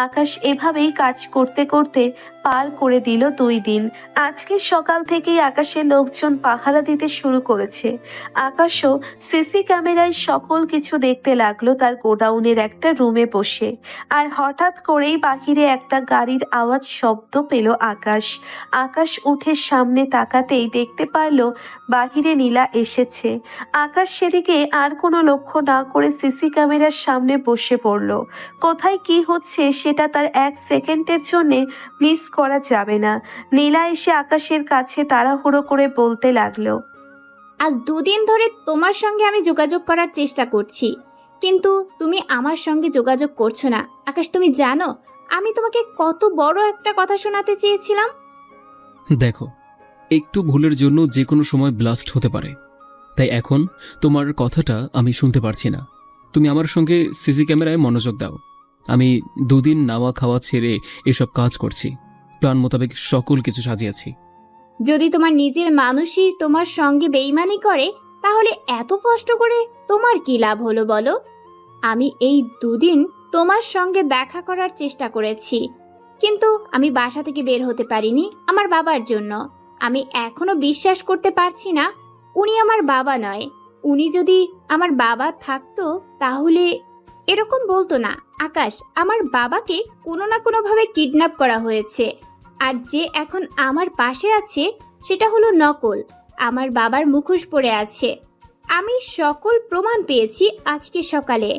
আকাশ এভাবেই কাজ করতে করতে পার করে দিল 2 দিন। আজকে সকাল থেকেই আকাশের লোকজন পাহারা দিতে শুরু করেছে। আকাশও সিসি ক্যামেরায় সকল কিছু দেখতে লাগলো তার গোডাউনের একটা রুমে বসে। আর হঠাৎ করেই বাহিরে একটা গাড়ির আওয়াজ শব্দ পেল আকাশ। আকাশ উঠে সামনে তাকাতেই দেখতে পারলো বাহিরে নীলা এসেছে। আকাশ সেদিকে আর কোনো লক্ষ্য না করে সিসি ক্যামেরার সামনে বসে পড়ল। কোথায় কি হচ্ছে সেটা তার 1 সেকেন্ডের জন্য মিস করা যাবে না। নীলা এসে আকাশের কাছে তাড়াহুড়ো করে বলতে লাগলো,
আজ 2 দিন ধরে তোমার সঙ্গে আমি যোগাযোগ করার চেষ্টা করছি, কিন্তু তুমি আমার সঙ্গে যোগাযোগ করছো না। আকাশ, তুমি জানো আমি তোমাকে কত বড় একটা কথা শোনাতে চেয়েছিলাম।
দেখো, একটু ভুলের জন্য যে কোনো সময় ব্লাস্ট হতে পারে, তাই এখন তোমার কথাটা আমি শুনতে পারছি না। তুমি আমার সঙ্গে সিসি ক্যামেরায় মনোযোগ দাও। আমি 2 দিন নাওয়া খাওয়া ছেড়ে এসব কাজ করছি, প্ল্যান মোতাবেক সকল কিছু সাজিয়েছি।
যদি তোমার নিজের মানুষই তোমার সঙ্গে বেইমানি করে, তাহলে এত কষ্ট করে তোমার কি লাভ হলো বলো? আমি এই 2 দিন তোমার সঙ্গে দেখা করার চেষ্টা করেছি, কিন্তু আমি বাসা থেকে বের হতে পারিনি আমার বাবার জন্য। আমি এখনো বিশ্বাস করতে পারছি না উনি আমার বাবা নয়। উনি যদি আমার বাবা থাকতো তাহলে এরকম বলতো না। আকাশ, আমার বাবাকে কোনো না কোনোভাবে কিডন্যাপ করা হয়েছে, আর যে এখন আমার পাশে আছে সেটা হলো নকল। আমার বাবার মুখোশ পরে আছে। আমি সকল প্রমাণ পেয়েছি আজকে সকালে।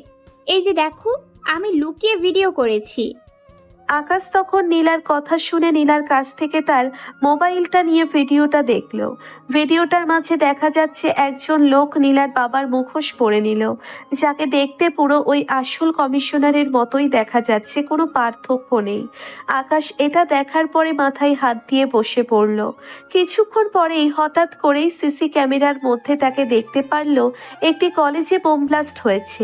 এই যে দেখো, আমি লুকিয়ে ভিডিও করেছি।
আকাশ তখন নীলার কথা শুনে নীলার কাছ থেকে তার মোবাইলটা নিয়ে ভিডিওটা দেখলো। ভিডিওটার মাঝে দেখা যাচ্ছে একজন লোক নীলার বাবার মুখোশ পরে নিল, যাকে দেখতে পুরো ওই আসল কমিশনারের মতোই দেখা যাচ্ছে, কোনো পার্থক্য নেই। আকাশ এটা দেখার পরে মাথায় হাত দিয়ে বসে পড়ল। কিছুক্ষণ পরেই হঠাৎ করেই সিসি ক্যামেরার মধ্যে তাকে দেখতে পারল একটি কলেজে বোম ব্লাস্ট হয়েছে।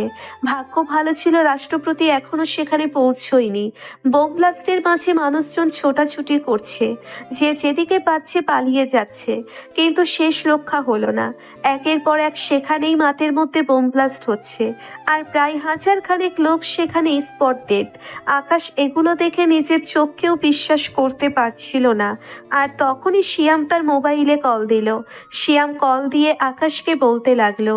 ভাগ্য ভালো ছিল রাষ্ট্রপতি এখনো সেখানে পৌঁছয়নি। বোম ব্লাস্টের মাঝে মানুষজন ছোটাছুটি করছে, যে যেদিকে পারছে পালিয়ে যাচ্ছে, কিন্তু শেষ রক্ষা হলো না। একের পর এক সেখানেই মাঠের মধ্যে বোম ব্লাস্ট হচ্ছে, আর প্রায় 1000 খানেক লোক সেখানে স্পট ডেড। আকাশ এগুলো দেখে নিজের চোখকেও বিশ্বাস করতে পারছিল না। আর তখনই শিয়াম তার মোবাইলে কল দিল। শিয়াম কল দিয়ে আকাশকে বলতে লাগলো,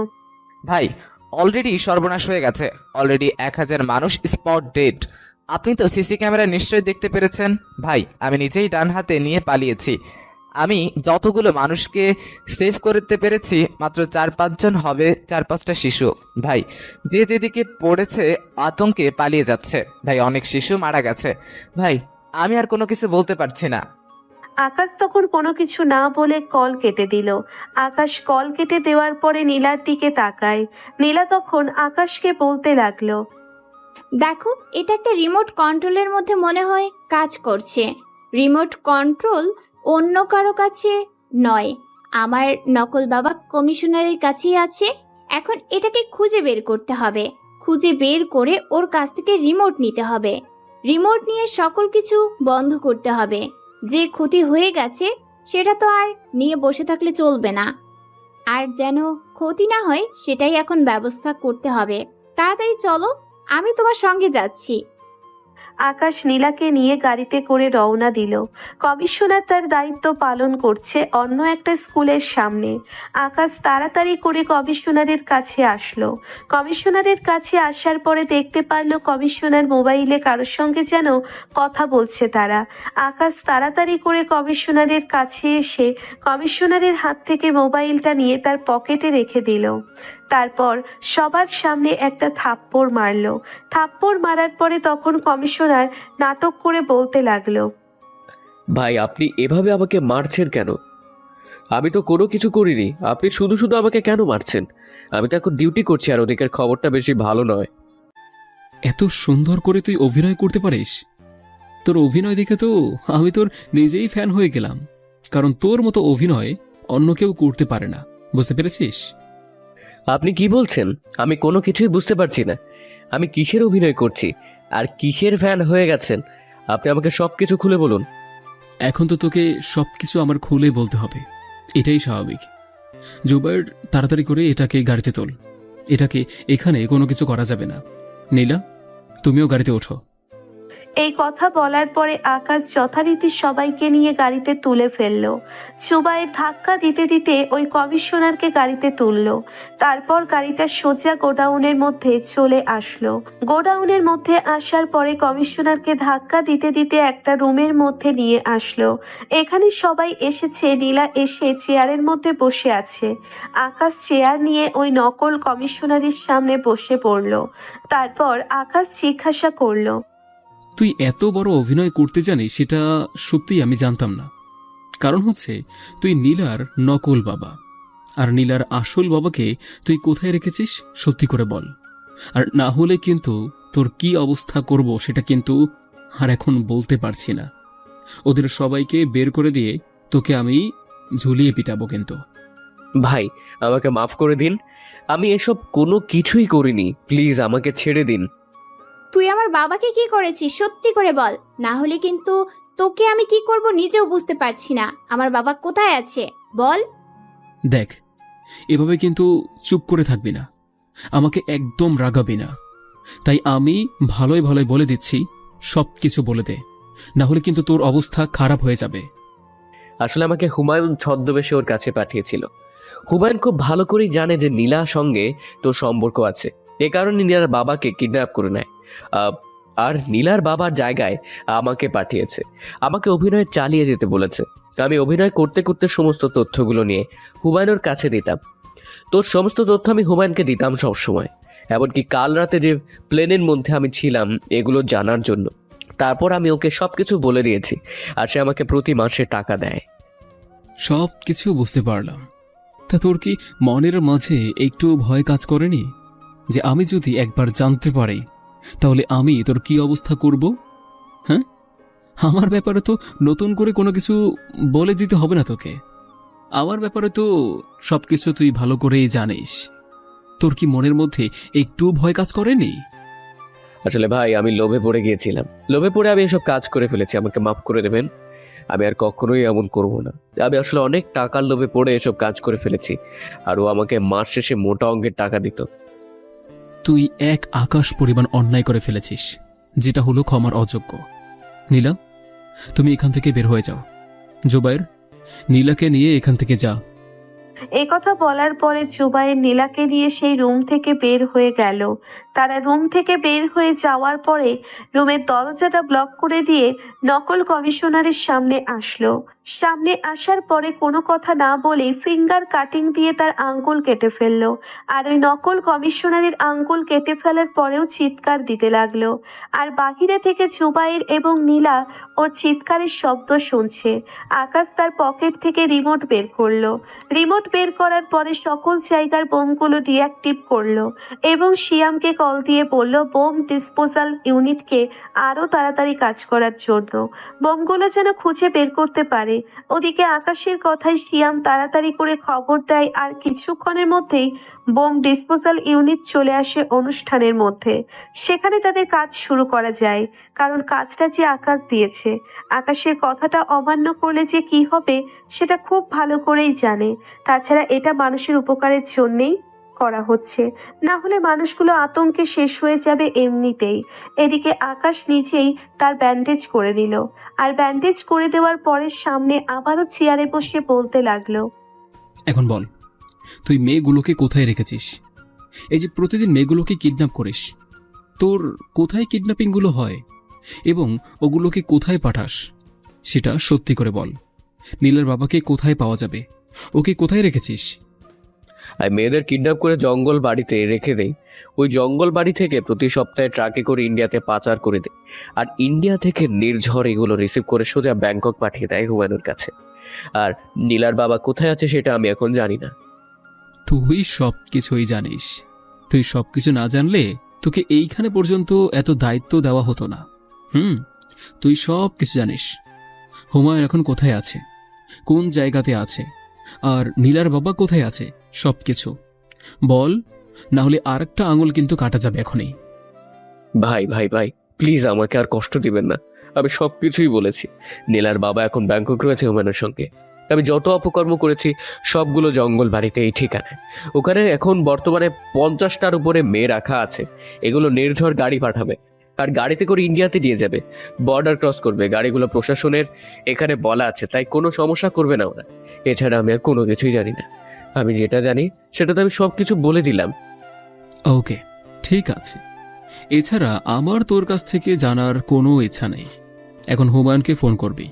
ভাই, অলরেডি সর্বনাশ হয়ে গেছে। অলরেডি 1000 মানুষ স্পট ডেড। আপনি তো সিসি ক্যামেরা নিশ্চয়ই দেখতে পেরেছেন। ভাই, আমি নিজেই ডান হাতে নিয়ে পালিয়েছি। আমি যতগুলো মানুষকে সেভ করতে পেরেছি মাত্র 4-5 জন হবে, 4-5টা শিশু। ভাই, যে যেদিকে পড়েছে আতঙ্কে পালিয়ে যাচ্ছে। ভাই, অনেক শিশু মারা গেছে। ভাই, আমি আর কোনো কিছু বলতে পারছি না।
আকাশ তখন কোনো কিছু না বলে কল কেটে দিল। আকাশ কল কেটে দেওয়ার পরে নীলার দিকে তাকায়। নীলা তখন আকাশকে বলতে লাগলো,
দেখো, এটা একটা রিমোট কন্ট্রোলের মধ্যে মনে হয় কাজ করছে। রিমোট কন্ট্রোল অন্য কারো কাছে নয়, আমার নকল বাবা কমিশনারের কাছেই আছে। এখন এটাকে খুঁজে বের করতে হবে। খুঁজে বের করে ওর কাছ থেকে রিমোট নিতে হবে। রিমোট নিয়ে সকল কিছু বন্ধ করতে হবে। যে ক্ষতি হয়ে গেছে সেটা তো আর নিয়ে বসে থাকলে চলবে না। আর যেন ক্ষতি না হয় সেটাই এখন ব্যবস্থা করতে হবে। তাড়াতাড়ি চলো, আমি তোমার সঙ্গে যাচ্ছি।
আকাশ নীলাকে নিয়ে গাড়িতে করে রওনা দিল। কমিশনার তার দায়িত্ব পালন করছে অন্য একটা স্কুলের সামনে। আকাশ তাড়াতাড়ি করে কমিশনারের কাছে আসলো। কমিশনারের কাছে আসার পরে দেখতে পারলো কমিশনার মোবাইলে কারোর সঙ্গে যেন কথা বলছে তারা। আকাশ তাড়াতাড়ি করে কমিশনারের কাছে এসে কমিশনারের হাত থেকে মোবাইলটা নিয়ে তার পকেটে রেখে দিল। তারপর সবার সামনে একটা থাপ্পড় মারলো। থাপ্পড় মারার পরে তখন কমিশনার নাটক করে বলতে লাগলো,
ভাই আপনি এভাবে আমাকে মারছেন কেন? আমি তো কোনো কিছু করিনি, আপনি শুধু শুধু আমাকে কেন মারছেন? আমি তো এখন ডিউটি করছি আর ওদিকের খবরটা বেশি ভালো নয়।
এত সুন্দর করে তুই অভিনয় করতে পারিস? তোর অভিনয় দেখে তো আমি তোর নিজেই ফ্যান হয়ে গেলাম, কারণ তোর মতো অভিনয় অন্য কেউ করতে পারে না, বুঝতে পেরেছিস?
আপনি কি বলছেন? আমি কোনো কিছুই বুঝতে পারছি না। আমি কিসের অভিনয় করছি আর কিসের ফ্যান হয়ে গেছেন? আপনি আমাকে সবকিছু খুলে বলুন।
এখন তো তোকে সবকিছু আমার খুলে বলতে হবে, এটাই স্বাভাবিক। জুবাইর, তাড়াতাড়ি করে এটাকে গাড়িতে তোল। এটাকে এখানে কোনো কিছু করা যাবে না। নীলা, তুমিও গাড়িতে ওঠো।
এই কথা বলার পরে আকাশ যথারীতি সবাইকে নিয়ে গাড়িতে তুলে ফেলল। জুবাইর ধাক্কা দিতে দিতে ওই কমিশনারকে গাড়িতে তুলল। তারপর গাড়িটা সোজা গোডাউনের মধ্যে চলে আসলো। গোডাউনের মধ্যে আসার পরে কমিশনারকে ধাক্কা দিতে দিতে একটা রুমের মধ্যে নিয়ে আসলো। এখানে সবাই এসেছে, নীলা এসে চেয়ারের মধ্যে বসে আছে। আকাশ চেয়ার নিয়ে ওই নকল কমিশনারের সামনে বসে পড়ল। তারপর আকাশ জিজ্ঞাসা করলো,
তুই এত বড় অভিনয় করতে জানিস সেটা সত্যিই আমি জানতাম না। কারণ হচ্ছে তুই নীলার নকল বাবা, আর নীলার আসল বাবাকে তুই কোথায় রেখেছিস সত্যি করে বল। আর না হলে কিন্তু তোর কি অবস্থা করব সেটা কিন্তু আর এখন বলতে পারছি না। ওদের সবাইকে বের করে দিয়ে তোকে আমি ঝুলিয়ে পিটাবো কিন্তু।
ভাই আমাকে মাফ করে দিন, আমি এসব কোনো কিছুই করিনি, প্লিজ আমাকে ছেড়ে দিন।
তুই আমার বাবাকে কি করেছিস সত্যি করে বল, না হলে কিন্তু তোকে আমি কি করব নিজেও বুঝতে পারছি না। আমার বাবা কোথায় আছে বল।
দেখ, এভাবে কিন্তু চুপ করে থাকবি না, আমাকে একদম রাগাবি না। তাই আমি ভালোই ভালোই বলে দিচ্ছি, সব কিছু বলে দে, না হলে কিন্তু তোর অবস্থা খারাপ হয়ে যাবে।
আসলে আমাকে হুমায়ুন ছদ্মবেশে ওর কাছে পাঠিয়েছিল। হুমায়ুন খুব ভালো করেই জানে যে নীলার সঙ্গে তোর সম্পর্ক আছে, এ কারণে নীলার বাবাকে কিডন্যাপ করে নেয়। আর নীলার বাবার জায়গায় আমাকে পাঠিয়েছে, আমাকে অভিনয় চালিয়ে যেতে বলেছে। আমি অভিনয় করতে করতে সমস্ত তথ্যগুলো নিয়ে হুমায়ুনের কাছে দিতাম। তোর সমস্ত তথ্য আমি হুমায়ুনকে দিতাম সবসময়, এমনকি কাল রাতে যে প্লেনের মধ্যে আমি ছিলাম এগুলো জানার জন্য। তারপর আমি ওকে সবকিছু বলে দিয়েছি, আর সে আমাকে প্রতি মাসে টাকা দেয়।
সব কিছু বুঝতে পারলাম। তা তোর কি মনের মাঝে একটু ভয় কাজ করেনি যে আমি যদি একবার জানতে পারি তাহলে আমি তোর কি অবস্থা করব? হ্যাঁ, আমার ব্যাপারে তো নতুন করে কোনো কিছু বলে দিতে হবে না তোকে। আমার ব্যাপারে তো সবকিছু তুই ভালো করেই জানিস। তোর কি মনের মধ্যে একটু ভয় কাজ করেনি?
আসলে ভাই আমি লোভে পড়ে গিয়েছিলাম, লোভে পড়ে আমি এসব কাজ করে ফেলেছি, আমাকে মাফ করে দেবেন। আমি আর কখনোই এমন করব না। আমি আসলে অনেক টাকার লোভে পড়ে এসব কাজ করে ফেলেছি, আর ও আমাকে মাস শেষে মোটা অঙ্কের টাকা দিত।
তুই এক আকাশ পরিমাণ অন্যায় করে ফেলেছিস, যেটা হলো ক্ষমার অযোগ্য। নীলা, তুমি এখান থেকে বের হয়ে যাও। জুবাইর, নীলাকে নিয়ে এখান থেকে যা।
এই কথা বলার পরে জুবাইর নীলাকে নিয়ে সেই রুম থেকে বের হয়ে গেল। তারা রুম থেকে বের হয়ে যাওয়ার পরে রুমের দরজাটা ব্লক করে দিয়ে নকল কমিশনারের সামনে আসলো। সামনে আসার পরে কোনো কথা না বলে ফিঙ্গার কাটিং দিয়ে তার আঙ্গুল কেটে ফেললো। আর ওই নকল কমিশনারের আঙ্গুল কেটে ফেলার পরেও চিৎকার দিতে লাগলো। আর বাহিরে থেকে জুবাইর এবং নীলা ওর চিৎকারের শব্দ শুনছে। আকাশ তার পকেট থেকে রিমোট বের করলো। রিমোট বের করার পরে সকল জায়গার বোমগুলো ডিঅ্যাক্টিভ করলো এবং শিয়ামকে কল দিয়ে বলল বোম ডিসপোজাল ইউনিটকে আরও তাড়াতাড়ি কাজ করার জন্য, বোমগুলো যেন খুঁজে বের করতে পারে। ওদিকে আকাশের কথায় শিয়াম তাড়াতাড়ি করে খবর দেয়, আর কিছুক্ষণের মধ্যেই বোম ডিসপোজাল ইউনিট চলে আসে অনুষ্ঠানের মধ্যে। সেখানে তাদের কাজ শুরু করা যায়, কারণ কাজটা যে আকাশ দিয়েছে। আকাশের কথাটা অমান্য করলে যে কি হবে সেটা খুব ভালো করেই জানে। তাছাড়া এটা মানুষের উপকারের জন্যেই করা হচ্ছে, না হলে মানুষগুলো আতঙ্কে শেষ হয়ে যাবে এমনিতেই। এদিকে আকাশ নিজেই তার ব্যান্ডেজ করে নিল, আর ব্যান্ডেজ করে দেওয়ার পরে সামনে আবারও চেয়ারে বসে বলতে লাগলো,
এখন বল, তুই মেয়েগুলোকে কোথায় রেখেছিস? এই যে প্রতিদিন মেয়েগুলোকে কিডন্যাপ করিস, তোর কোথায় কিডন্যাপিংগুলো হয় এবং ওগুলোকে কোথায় পাঠাস সেটা সত্যি করে বল। নীলার বাবাকে কোথায় পাওয়া যাবে? ওকে কোথায় রেখেছিস?
আর মেয়েদের কিডন্যাপ করে জঙ্গল বাড়িতে রেখে দেই। ওই জঙ্গল বাড়ি থেকে প্রতি সপ্তাহে ট্রাকে করে ইন্ডিয়াতে পাচার করে দেয়। আর ইন্ডিয়া থেকে নির্ঝর এগুলো রিসিভ করে সোজা ব্যাংকক পাঠিয়ে দেয় হুমায়ুনের কাছে। আর নীলার বাবা কোথায় আছে সেটা আমি এখন জানি না।
তুই সব কিছুই জানিস। তুই সব কিছু না জানলে তোকে এইখানে পর্যন্ত এত দায়িত্ব দেওয়া হতো না। তুই সব কিছু জানিস। হুমায়ুন এখন কোথায় আছে, কোন জায়গাতে আছে, আর নীলার বাবা কোথায় আছে, সব কিছু বল, না হলে আরেকটা আঙুল কিন্তু কাটা যাবে এখনই।
ভাই ভাই ভাই, প্লিজ আমাকে আর কষ্ট দিবেন না। আমি সবকিছুই বলেছি। নীলার বাবা এখন ব্যাংকক রয়েছে হুমায়ুনের সঙ্গে। আমি যত অপকর্ম করেছি সবগুলো জঙ্গল বাড়িতে এই ঠিকানায়। ওখানে এখন বর্তমানে 50টার উপরে মেয়ে রাখা আছে। এগুলো নির্ঝর গাড়ি পাঠাবে, আর গাড়িতে করে ইন্ডিয়াতে নিয়ে যাবে, বর্ডার ক্রস করবে। গাড়িগুলো প্রশাসনের এখানে বলা আছে, তাই কোনো সমস্যা করবে না ওরা। এছাড়া আমি আর কোনো কিছুই জানি না। আমি যেটা জানি সেটা তো আমি সবকিছু বলে দিলাম।
ওকে, ঠিক আছে। এছাড়া আমার তোর কাছ থেকে জানার কোনো ইচ্ছা নেই। এখন হুমায়ুনকে ফোন করবি,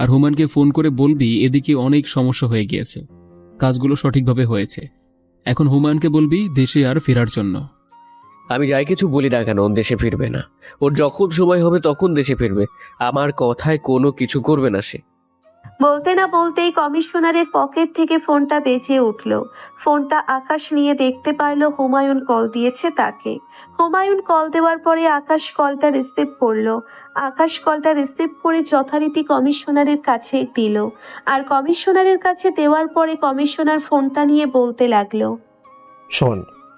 আর হুমায়ুনকে ফোন করে বলবি এদিকে অনেক সমস্যা হয়ে গিয়েছে, কাজগুলো সঠিকভাবে হয়েছে। এখন হুমায়ুনকে বলবি দেশে আর ফেরার জন্য।
আমি যাই কিছু বলি না কেন, ও দেশে ফিরবে না। ওর যখন সময় হবে তখন দেশে ফিরবে। আমার কথায় কোনো কিছু করবে না সে।
বলতে না বলতেই কমিশনারের পকেট থেকে ফোনটা বেজে উঠল। ফোনটা আকাশ নিয়ে দেখতে পারলো হুমায়ুন কল দিয়েছে তাকে। হুমায়ুন কল দেওয়ার পরে আকাশ কলটা রিসিভ করলো। আকাশ কলটা রিসিভ করে যথারীতি কমিশনারের কাছে দিল, আর কমিশনারের কাছে দেওয়ার পরে কমিশনার ফোনটা নিয়ে বলতে লাগলো,
শোন,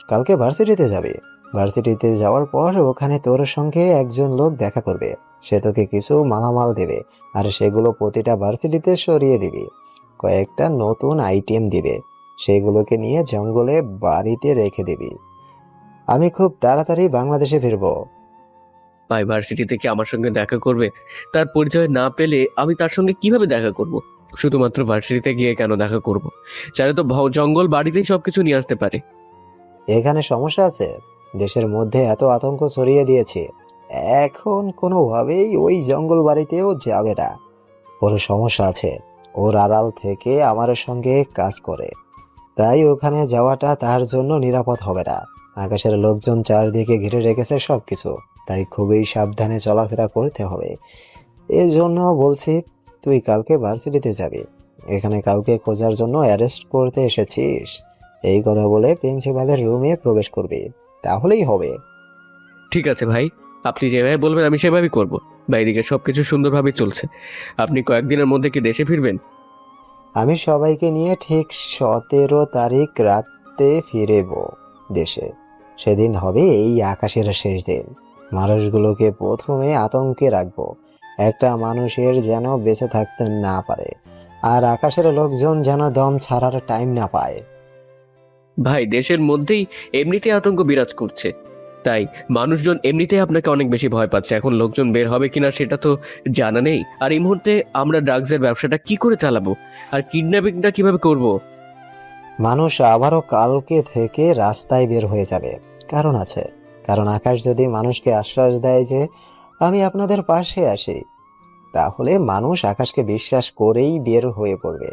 কালকে ভার্সিটিতে যাবে। ভার্সিটিতে যাওয়ার পর ওখানে তোর সঙ্গে একজন লোক দেখা করবে। সে তোকে কিছু মালামাল দেবে, আর সেগুলো প্রতিটা ভার্সিটিতে সরিয়ে দিবি। কয়েকটা নতুন আইটেম দিবে, সেগুলোকে নিয়ে জঙ্গলে বাড়িতে রেখে দিবি। আমি খুব তাড়াতাড়ি বাংলাদেশে ফিরবো।
ভাই, ভার্সিটিতে কি আমার সঙ্গে দেখা করবে? তার পরিচয় না পেলে আমি তার সঙ্গে কিভাবে দেখা করব? শুধুমাত্র ভার্সিটিতে গিয়ে কেন দেখা করব? চাইলে তো জঙ্গল বাড়িতেই সবকিছু নিয়ে আসতে পারে।
এখানে সমস্যা আছে। দেশের মধ্যে এত আতঙ্ক ছড়িয়ে দিয়েছে, এখন কোনোভাবেই ওই জঙ্গল বাড়িতেও যাবে না। ওর সমস্যা আছে। ওর আড়াল থেকে আমার সঙ্গে কাজ করে, তাই ওখানে যাওয়াটা তার জন্য নিরাপদ হবে না। আকাশের লোকজন চারদিকে ঘিরে রেখেছে সবকিছু, তাই খুবই সাবধানে চলাফেরা করতে হবে। এজন্য বলছি, তুই কালকে ভার্সিটিতে যাবি। এখানে কাউকে খোঁজার জন্য অ্যারেস্ট করতে এসেছিস, এই কথা বলে প্রিন্সিপালের রুমে প্রবেশ করবি, তাহলেই হবে।
ঠিক আছে ভাই, আপনি যেভাবে বলবেন আমি সেভাবেই করব। বা এদিকে সবকিছু সুন্দরভাবে চলছে। আপনি কয়েকদিনের মধ্যে কি দেশে ফিরবেন?
আমি সবাইকে নিয়ে ঠিক 17 তারিখ রাতে ফিরেব দেশে। সেদিন হবে এই আকাশের শেষ দিন। মানুষগুলোকে প্রথমে আতঙ্কে রাখবো, একটা মানুষের যেন বেঁচে থাকতে না পারে, আর আকাশের লোকজন যেন দম ছাড়ার টাইম না পায়।
ভাই, দেশের মধ্যেই এমনিতে আতঙ্ক বিরাজ করছে, তাই মানুষজন এমনিতেই আপনাকে অনেক বেশি ভয় পাচ্ছে। এখন লোকজন বের হবে কিনা সেটা তো জানা নেই। আর এই মুহূর্তে আমরা ড্রাগসের ব্যবসাটা কি করে চালাবো, আর কিডন্যাপিংটা কিভাবে করব?
মানুষ আবারও কালকে থেকে রাস্তায় বের হয়ে যাবে। কারণ আছে, কারণ আকাশ যদি মানুষকে আশ্বাস দেয় যে আমি আপনাদের পাশে আসি, তাহলে মানুষ আকাশকে বিশ্বাস করেই বের হয়ে পড়বে।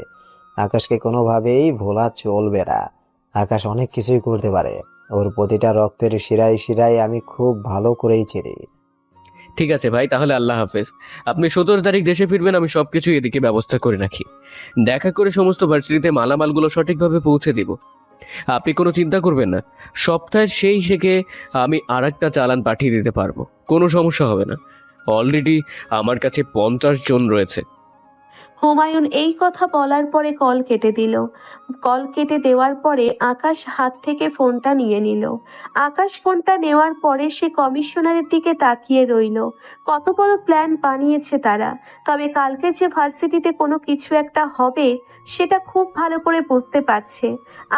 আকাশকে কোনোভাবেই ভোলা চলবে না। আকাশ অনেক কিছুই করতে পারে। ওর প্রতিটা রক্তের শিরায় শিরায় আমি খুব ভালো করেই চিনি।
ঠিক আছে ভাই, তাহলে আল্লাহ হাফেজ। আপনি 17 তারিখ দেশে ফিরবেন, আমি সবকিছু এদিকে ব্যবস্থা করে রাখি। দেখা করে সমস্ত ভার্সিটিতে মালামালগুলো সঠিকভাবে পৌঁছে দিব। আপনি কোনো চিন্তা করবেন না। সপ্তাহের সেই শেষে আমি আরেকটা চালান পাঠিয়ে দিতে পারবো, কোনো সমস্যা হবে না। অলরেডি আমার কাছে 50 জন রয়েছে।
হুমায়ুন এই কথা বলার পরে কল কেটে দিল। কল কেটে দেওয়ার পরে আকাশ হাত থেকে ফোনটা নিয়ে নিল। আকাশ ফোনটা নেওয়ার পরে সে কমিশনারের দিকে তাকিয়ে রইল। কত বড় প্ল্যান বানিয়েছে তারা। তবে কালকে যে ভার্সিটিতে কোনো কিছু একটা হবে সেটা খুব ভালো করে বুঝতে পারছে।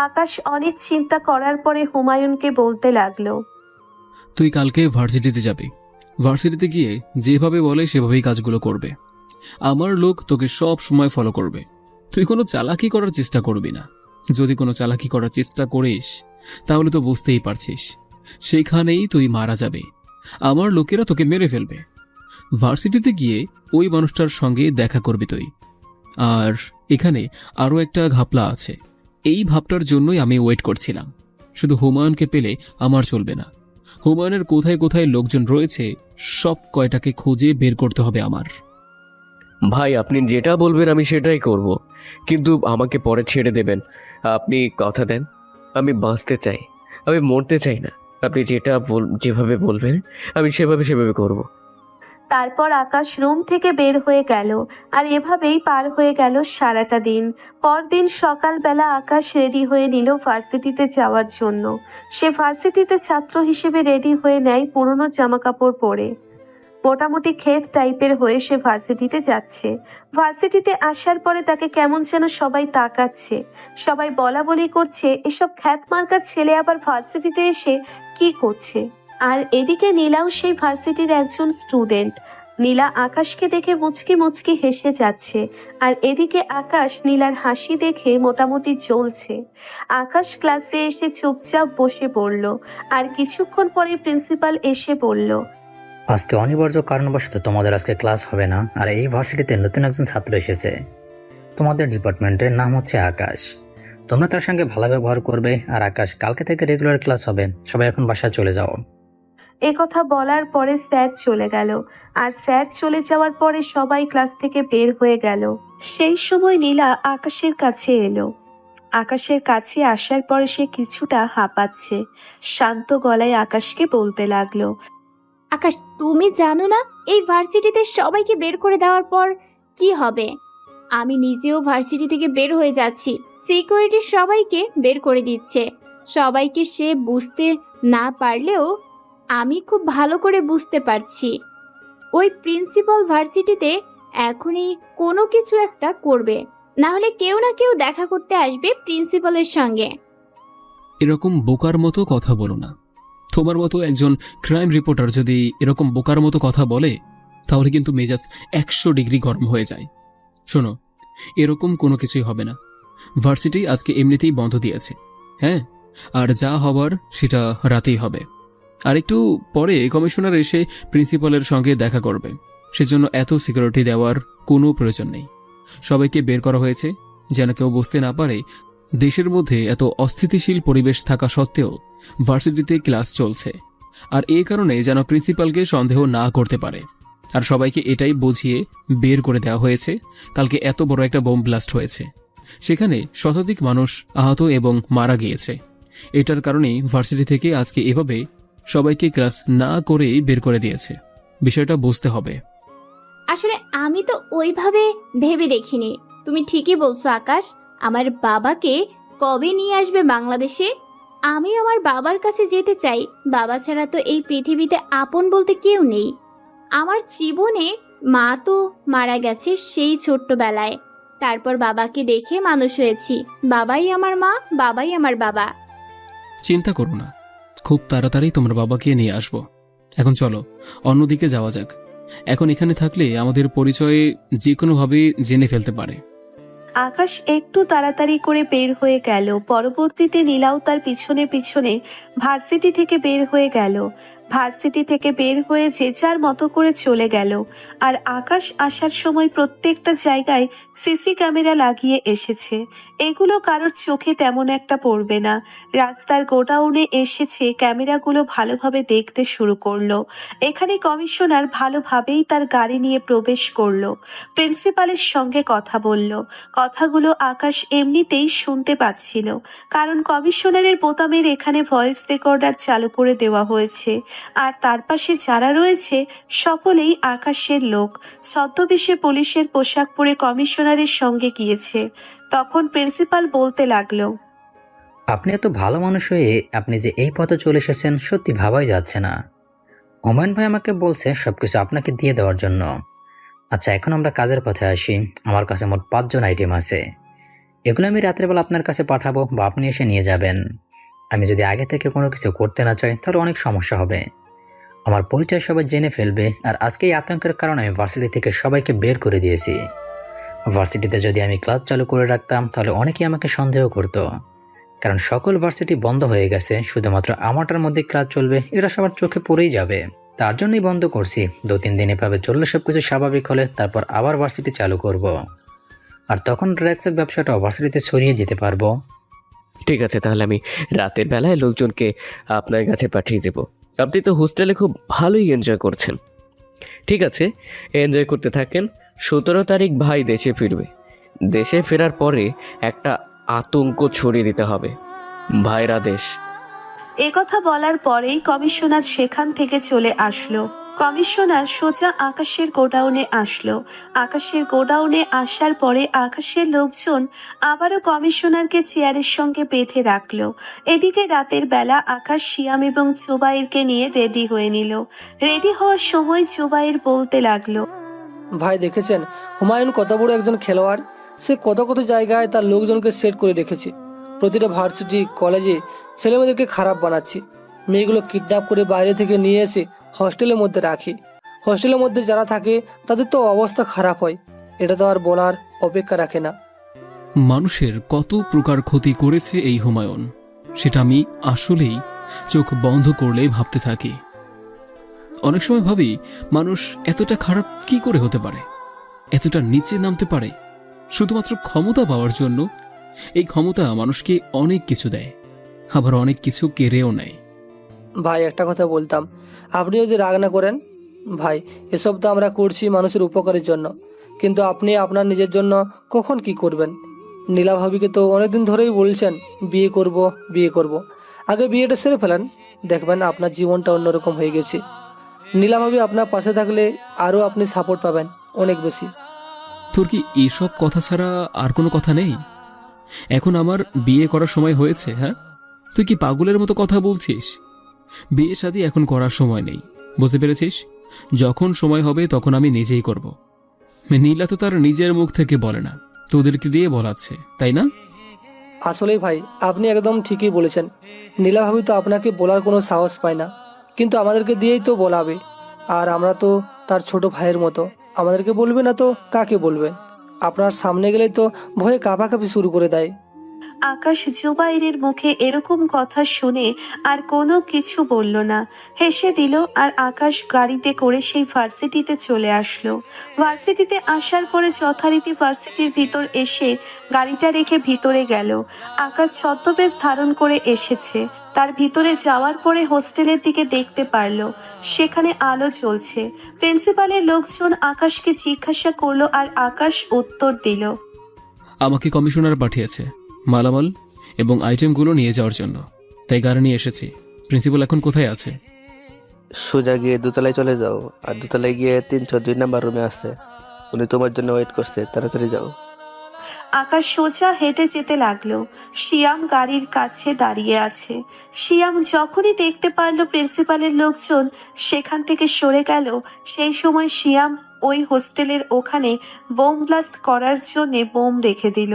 আকাশ অনেক চিন্তা করার পরে হুমায়ুনকে বলতে লাগলো,
তুই কালকে ভার্সিটিতে যাবি। ভার্সিটিতে গিয়ে যেভাবে বলে সেভাবেই কাজগুলো করবে। আমার লোক তোকে সব সময় ফলো করবে। তুই কোনো চালাকি করার চেষ্টা করবি না। যদি কোনো চালাকি করার চেষ্টা করিস তাহলে তো বুঝতেই পারছিস, সেইখানেই তুই মারা যাবে। আমার লোকেরা তোকে মেরে ফেলবে। ভার্সিটিতে গিয়ে ওই মানুষটার সঙ্গে দেখা করবি তুই। আর এখানে আরও একটা ঘাপলা আছে। এই ভাবটার জন্যই আমি ওয়েট করছিলাম। শুধু হুমায়ুনকে পেলে আমার চলবে না। হুমায়ুনের কোথায় কোথায় লোকজন রয়েছে সব কয়টাকে খুঁজে বের করতে হবে আমার।
ভাই আপনি যেটা বলবেন আমি সেটাই করব, কিন্তু আমাকে পরে ছেড়ে দেবেন। আপনি কথা দেন, আমি বাঁচতে চাই, আমি মরতে চাই না। আপনি যেভাবে বলবেন আমি সেভাবে করব।
তারপর আকাশ রুম থেকে বের হয়ে গেল। আর এভাবেই পার হয়ে গেল সারাটা দিন। পরদিন সকালবেলা আকাশ রেডি হয়ে নিল ভার্সিটিতে যাওয়ার জন্য। সে ভার্সিটিতে ছাত্র হিসেবে রেডি হয়ে নেয় পুরনো জামাকাপড় পরে। মোটামুটি ক্ষেত টাইপের হয়ে সে ভার্সিটিতে যাচ্ছে। ভার্সিটিতে আসার পরে তাকে কেমন যেন সবাই তাকাচ্ছে, সবাই বলা বলি করছে এসব খ্যাত মার্কা ছেলে আবার ভার্সিটিতে এসে কি করছে। আর এদিকে নীলাও সেই ভার্সিটির একজন স্টুডেন্ট। নীলা আকাশকে দেখে মুচকি মুচকি হেসে যাচ্ছে, আর এদিকে আকাশ নীলার হাসি দেখে মোটামুটি জ্বলছে। আকাশ ক্লাসে এসে চুপচাপ বসে পড়ল। আর কিছুক্ষণ পরে প্রিন্সিপাল এসে বলল,
আজকে অনিবার্য কারণবশত তোমাদের আজকে ক্লাস হবে না। আর এই ভার্সিটিতে নতুন একজন ছাত্র এসেছে, তোমাদের ডিপার্টমেন্টের নাম হচ্ছে আকাশ। তোমরা তার সঙ্গে ভালো ব্যবহার করবে। আর আকাশ, কালকে থেকে রেগুলার ক্লাস হবে, সবাই এখন বাসায় চলে যাও।
এ কথা বলার পরে স্যার চলে গেল। আর স্যার চলে যাওয়ার পরে সবাই ক্লাস থেকে বের হয়ে গেল। সেই সময় নীলা আকাশের কাছে এলো। আকাশের কাছে আসার পরে সে কিছুটা হাঁপাচ্ছে। শান্ত গলায় আকাশকে বলতে লাগলো,
আকাশ, তুমি জানো না এই ভার্সিটিতে সবাইকে বের করে দেওয়ার পর কি হবে? আমি নিজেও ভার্সিটি থেকে বের হয়ে যাচ্ছি। সিকিউরিটি সবাইকে বের করে দিচ্ছে। সবাইকে সে বুঝতে না পারলেও আমি খুব ভালো করে বুঝতে পারছি। ওই প্রিন্সিপাল ভার্সিটিতে এখনই কোনো কিছু একটা করবে, না হলে কেউ না কেউ দেখা করতে আসবে প্রিন্সিপালের সঙ্গে।
এরকম বোকার মতো কথা বলো না। তোমার মতো একজন ক্রাইম রিপোর্টার যদি এরকম বোকার মতো কথা বলে তাহলে কিন্তু মেজাজ 100 ডিগ্রি গরম হয়ে যায়। শোনো, এরকম কোনো কিছুই হবে না। ভার্সিটি আজকে এমনিতেই বন্ধ দিয়েছে। হ্যাঁ, আর যা হবার সেটা রাতেই হবে। আর একটু পরে কমিশনার এসে প্রিন্সিপালের সঙ্গে দেখা করবে, সেজন্য এত সিকিউরিটি দেওয়ার কোনো প্রয়োজন নেই। সবাইকে বের করা হয়েছে যেন কেউ বুঝতে না পারে দেশের মধ্যে এত অস্থিতিশীল পরিবেশ থাকা সত্ত্বেও ভার্সিটিতে ক্লাস চলছে। আর এই কারণে যেন প্রিন্সিপালকে সন্দেহ না করতে পারে। আর সবাইকে এটাই বুঝিয়ে বের করে দেওয়া হয়েছে কালকে এত বড় একটা বোম ব্লাস্ট হয়েছে, সেখানে শতাধিক মানুষ আহত এবং মারা গিয়েছে। এটার কারণেই ভার্সিটি থেকে আজকে এভাবে সবাইকে ক্লাস না করেই বের করে দিয়েছে। বিষয়টা বুঝতে হবে।
আসলে আমি তো ওইভাবে ভেবে দেখিনি। তুমি ঠিকই বলছো আকাশ। আমার বাবাকে কবে নিয়ে আসবে বাংলাদেশে? আমি আমার বাবার কাছে যেতে চাই। বাবা ছাড়া তো এই পৃথিবীতে আপন বলতে কেউ নেই। আমার জীবনে মা তো মারা গেছে সেই ছোট্টবেলায়। তারপর বাবাকে দেখে মানুষ হয়েছি। বাবাই আমার মা, বাবাই আমার বাবা।
চিন্তা করো না, খুব তাড়াতাড়ি তোমার বাবাকে নিয়ে আসবো। এখন চলো অন্যদিকে যাওয়া যাক। এখন এখানে থাকলে আমাদের পরিচয়ে যে কোনোভাবে জেনে ফেলতে পারে।
আকাশ একটু তাড়াতাড়ি করে বের হয়ে গেল। পরবর্তীতে নীলাও তার পিছনে পিছনে ভার্সিটি থেকে বের হয়ে গেল। ভার্সিটি থেকে বের হয়ে যে যার মতো করে চলে গেল। আর আকাশ আসার সময় প্রত্যেকটা জায়গায় সিসি ক্যামেরা লাগিয়ে এসেছে। এগুলো কারোর চোখে তেমন একটা পড়বে না। রাস্তার গোডাউনে এসেছে, ক্যামেরাগুলো ভালোভাবে দেখতে শুরু করলো। এখানে কমিশনার ভালোভাবেই তার গাড়ি নিয়ে প্রবেশ করলো। প্রিন্সিপালের সঙ্গে কথা বলল। কথাগুলো আকাশ এমনিতেই শুনতে পাচ্ছিল, কারণ কমিশনারের বোতামের এখানে ভয়েস রেকর্ডার চালু করে দেওয়া হয়েছে। আর তার পাশে যারা রয়েছে সকলেই আকাশের লোক। ছদ্মবেশে পুলিশের পোশাক পরে কমিশনারের সঙ্গে গিয়েছে। তখন প্রিন্সিপাল বলতে লাগলো,
আপনি এত ভালো মানুষ হয়ে আপনি যে এই পথে চলে এসেছেন সত্যি ভাবাই যাচ্ছে না। হুমায়ুন ভাই আমাকে বলছে সবকিছু আপনাকে দিয়ে দেওয়ার জন্য। আচ্ছা, এখন আমরা কাজের পথে আসি। আমার কাছে মোট 5 জন আইটেম আছে। এগুলো আমি রাত্রেবেলা আপনার কাছে পাঠাবো বা আপনি এসে নিয়ে যাবেন। আমি যদি আগে থেকে কোনো কিছু করতে না চাই তাহলে অনেক সমস্যা হবে। আমার পরিচয় সবাই জেনে ফেলবে। আর আজকে এই আতঙ্কের কারণে আমি ভার্সিটি থেকে সবাইকে বের করে দিয়েছি। ভার্সিটিতে যদি আমি ক্লাস চালু করে রাখতাম তাহলে অনেকেই আমাকে সন্দেহ করতো, কারণ সকল ভার্সিটি বন্ধ হয়ে গেছে। শুধুমাত্র আমারটার মধ্যে ক্লাস চলবে, এটা সবার চোখে পড়েই যাবে। তার জন্যই বন্ধ করছি। 2-3 দিন এভাবে চললে সবকিছু স্বাভাবিক হলে তারপর আবার ভার্সিটি চালু করব। আর তখন ড্রাগসের ব্যবসাটা ভার্সিটিতে ছড়িয়ে যেতে পারবো।
ঠিক আছে, তাহলে আমি রাতের বেলায় লোকজনকে আপনার কাছে পাঠিয়ে দেব। আপনি তো হোস্টেলে খুব ভালোই এনজয় করছেন। ঠিক আছে, এনজয় করতে থাকেন। 17 তারিখ ভাই দেশে ফিরবে। দেশে ফেরার পরে একটা আতঙ্ক ছড়িয়ে দিতে হবে। ভাইরা দেশ।
এ কথা বলার পরেই কমিশনার সেখান থেকে চলে আসলো। কমিশনার সোজা আকাশের গোডাউনে আসলো। আকাশের গোডাউনে আসার পরে আকাশের লোকজন আবারও কমিশনারকে চেয়ারের সঙ্গে বেঁধে রাখলো। এদিকে রাতের বেলা আকাশ শিয়াম এবং জুবাইরকে নিয়ে রেডি হয়ে নিল। রেডি হওয়ার সময় জুবাইর বলতে লাগলো,
ভাই দেখেছেন হুমায়ুন কত বড় একজন খেলোয়াড়। সে কত কত জায়গায় তার লোকজনকে সেট করে রেখেছে। প্রতিটা ভার্সিটি কলেজে ছেলেমেয়েদেরকে খারাপ বানাচ্ছে। মেয়েগুলো কিডন্যাপ করে বাইরে থেকে নিয়ে এসে হস্টেলের মধ্যে রাখে। হস্টেলের মধ্যে যারা থাকে তাদের তো অবস্থা খারাপ হয়। এটা তো আর বলার অপেক্ষা রাখে না।
মানুষের কত প্রকার ক্ষতি করেছে এই হুমায়ুন, সেটা আমি আসলেই চোখ বন্ধ করলে ভাবতে থাকি। অনেক সময় ভাবি, মানুষ এতটা খারাপ কি করে হতে পারে, এতটা নিচে নামতে পারে শুধুমাত্র ক্ষমতা পাওয়ার জন্য। এই ক্ষমতা মানুষকে অনেক কিছু দেয়, আবার অনেক কিছু কেড়েও নেয়।
ভাই একটা কথা বলতাম, আপনি যদি রাগ না করেন। ভাই এসব তো আমরা করছি মানুষের উপকারের জন্য, কিন্তু আপনি আপনার নিজের জন্য কখন কি করবেন? নীলা ভাবিকে তো অনেকদিন ধরেই বলছেন বিয়ে করব বিয়ে করব। আগে বিয়েটা সেরে ফেলেন, দেখবেন আপনার জীবনটা অন্যরকম হয়ে গেছে। নীলা ভাবি আপনার পাশে থাকলে আরও আপনি সাপোর্ট পাবেন অনেক বেশি।
তোর কি এসব কথা ছাড়া আর কোনো কথা নেই? এখন আমার বিয়ে করার সময় হয়েছে? হ্যাঁ, তুই কি পাগলের মতো কথা বলছিস? বিয়ে শাদী এখন করার সময় নেই, বুঝতে পেরেছিস? যখন সময় হবে তখন আমি নিজেই করব। নীলা তো তার নিজের মুখ থেকে বলে না, তোদেরকে দিয়ে বলাচ্ছে, তাই না?
আসলেই ভাই আপনি একদম ঠিকই বলেছেন। নীলা ভাবি তো আপনাকে বলার কোনো সাহস পায় না, কিন্তু আমাদেরকে দিয়েই তো বলাবে। আর আমরা তো তার ছোট ভাইয়ের মতো, আমাদেরকে বলবে না তো কাকে বলবেন? আপনার সামনে গেলেই তো ভয়ে কাঁপাকাঁপি শুরু করে দেয়।
আকাশ জুবাইরের মুখে এরকম কথা শুনে আর কোনো কিছু বলল না, হেসে দিল। আর আকাশ গাড়িতে করে সেই ভার্সিটিতে চলে আসলো। ভার্সিটিতে আসার পরে যথারীতি ভার্সিটির ভিতর এসে গাড়িটা রেখে ভিতরে গেল। আকাশ ছদ্মবেশ ধারণ করে এসেছে। তার ভিতরে যাওয়ার পরে হোস্টেলের দিকে দেখতে পারল সেখানে আলো জ্বলছে। প্রিন্সিপালের লোকজন আকাশকে জিজ্ঞাসা করলো আর আকাশ উত্তর দিল,
আমাকে কমিশনার পাঠিয়েছে মালামাল এবং আইটেমগুলো নিয়ে যাওয়ার জন্য, তাই গাড়ি নিয়ে এসেছি। প্রিন্সিপাল এখন কোথায় আছে?
সোজা গিয়ে দোতলায় চলে যাও, আর দোতলায় গিয়ে 302 নাম্বার রুমে আছে। উনি তোমার জন্য ওয়েট করছে, তাড়াতাড়ি যাও।
আকাশ সোজা হেঁটে যেতে লাগলো। শিয়াম গাড়ির কাছে দাঁড়িয়ে আছে। শিয়াম যখনই দেখতে পারলো প্রিন্সিপালের লোকজন সেখান থেকে সরে গেল, সেই সময় শিয়াম ওই হোস্টেলের ওখানে বোম ব্লাস্ট করার জন্য বোম রেখে দিল।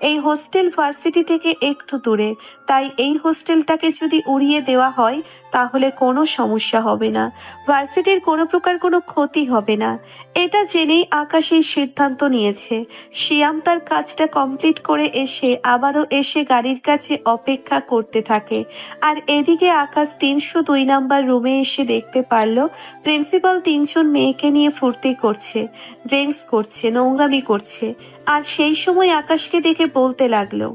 এই হোস্টেল ভার্সিটি থেকে একটু দূরে, তাই এই হোস্টেলটাকে যদি উড়িয়ে দেওয়া হয় তাহলে কোনো সমস্যা হবে না, ভার্সিটির কোনো প্রকার কোনো ক্ষতি হবে না। এটা জেনেই আকাশ এই সিদ্ধান্ত নিয়েছে। শিয়াম তার কাজটা কমপ্লিট করে এসে আবারও এসে গাড়ির কাছে অপেক্ষা করতে থাকে। আর এদিকে আকাশ 302 নাম্বার রুমে এসে দেখতে পারল প্রিন্সিপাল 3জন মেয়েকে নিয়ে ফুর্তি করছে, ড্রিঙ্কস করছে, নোংরামি করছে। আর সেই সময় আকাশকে দেখে বলতে লাগলো,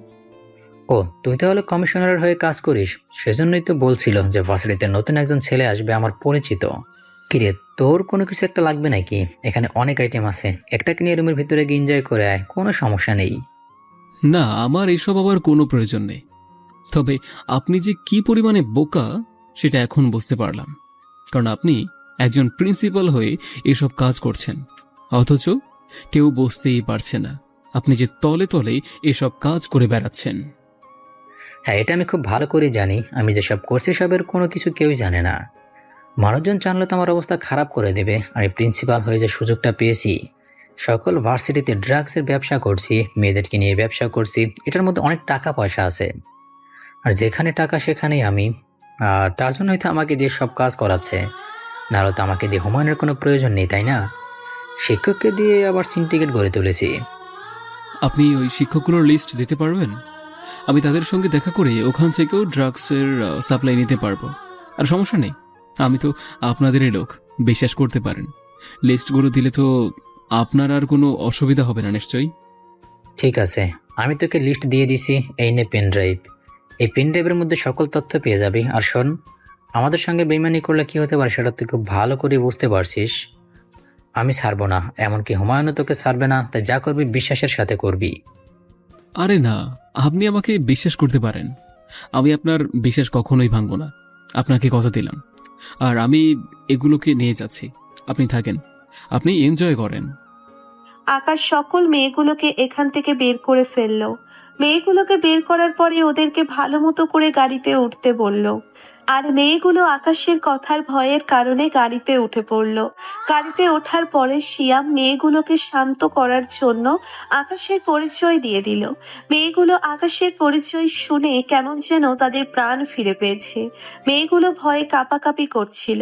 ও তুই তাহলে কমিশনারের হয়ে কাজ করিস? সেজন্যই তো বলছিল যে ভার্সিটিতে নতুন একজন ছেলে আসবে আমার পরিচিত। কিরে, তোর কোনো কিছু একটা লাগবে নাকি? এখানে অনেক আইটেম আছে, একটাকে নিয়ে রুমের ভিতরে গিয়ে এনজয় করে আয়, কোনো সমস্যা নেই।
না, আমার এসব আবার কোনো প্রয়োজন নেই। তবে আপনি যে কি পরিমাণে বোকা সেটা এখন বুঝতে পারলাম, কারণ আপনি একজন প্রিন্সিপাল হয়ে এসব কাজ করছেন, অথচ কেউ বুঝতেই পারছে না আপনি যে তলে তলে এসব কাজ করে বেড়াচ্ছেন।
হ্যাঁ, এটা আমি খুব ভালো করে জানি। আমি যেসব করছি সবের কোনো কিছু কেউই জানে না। মানুষজন জানলে তো আমার অবস্থা খারাপ করে দেবে। আমি প্রিন্সিপাল হয়ে যে সুযোগটা পেয়েছি, সকল ভার্সিটিতে ড্রাগসের ব্যবসা করছি, মেয়েদেরকে নিয়ে ব্যবসা করছি, এটার মধ্যে অনেক টাকা পয়সা আছে। আর যেখানে টাকা সেখানেই আমি। আর তার জন্যই তো আমাকে দিয়ে সব কাজ করাচ্ছে, নাহলে তো আমাকে দিয়ে হুমায়ুনের কোনো প্রয়োজন নেই, তাই না? শিক্ষককে দিয়ে আবার সিন্ডিকেট গড়ে তুলেছি।
আপনি ওই শিক্ষকগুলোর লিস্ট দিতে পারবেন? আমি তাদের সঙ্গে দেখা করে ওখান থেকেও ড্রাগসের সাপ্লাই নিতে পারবো। আর সমস্যা নেই, আমি তো আপনাদেরই লোক, বিশ্বাস করতে পারেন। লিস্টগুলো দিলে তো আপনার আর কোনো অসুবিধা হবে না নিশ্চয়ই?
ঠিক আছে, আমি তোকে লিস্ট দিয়ে দিছি, এই নে পেন ড্রাইভ। এই পেন ড্রাইভের মধ্যে সকল তথ্য পেয়ে যাবি। আর শোন, আমাদের সঙ্গে বেইমানি করলে কি হতে পারে সেটা তুই খুব ভালো করে বুঝতে পারছিস। আমি ছাড়বো না, এমনকি হুমায়ুনও তোকে ছাড়বে না। তাই যা করবি বিশ্বাসের সাথে করবি।
আরে না, আপনি আমাকে বিশ্বাস করতে পারেন। আমি আপনার বিশ্বাস কখনোই ভাঙব না, আপনাকে কথা দিলাম। আর আমি এগুলোকে নিয়ে যাচ্ছি, আপনি থাকেন, আপনি এনজয় করেন।
আকাশ সকল মেয়েগুলোকে এখান থেকে বের করে ফেললো। মেয়েগুলোকে বের করার পরে ওদেরকে ভালো মতো করে গাড়িতে উঠতে বলল। আর মেয়েগুলো আকাশের কথার ভয়ের কারণে গাড়িতে উঠে পড়ল। গাড়িতে ওঠার পরে শিয়াম মেয়েগুলোকে শান্ত করার জন্য আকাশের পরিচয় দিয়ে দিল। মেয়েগুলো আকাশের পরিচয় শুনে কেমন যেন তাদের প্রাণ ফিরে পেয়েছে। মেয়েগুলো ভয়ে কাঁপাকাঁপি করছিল,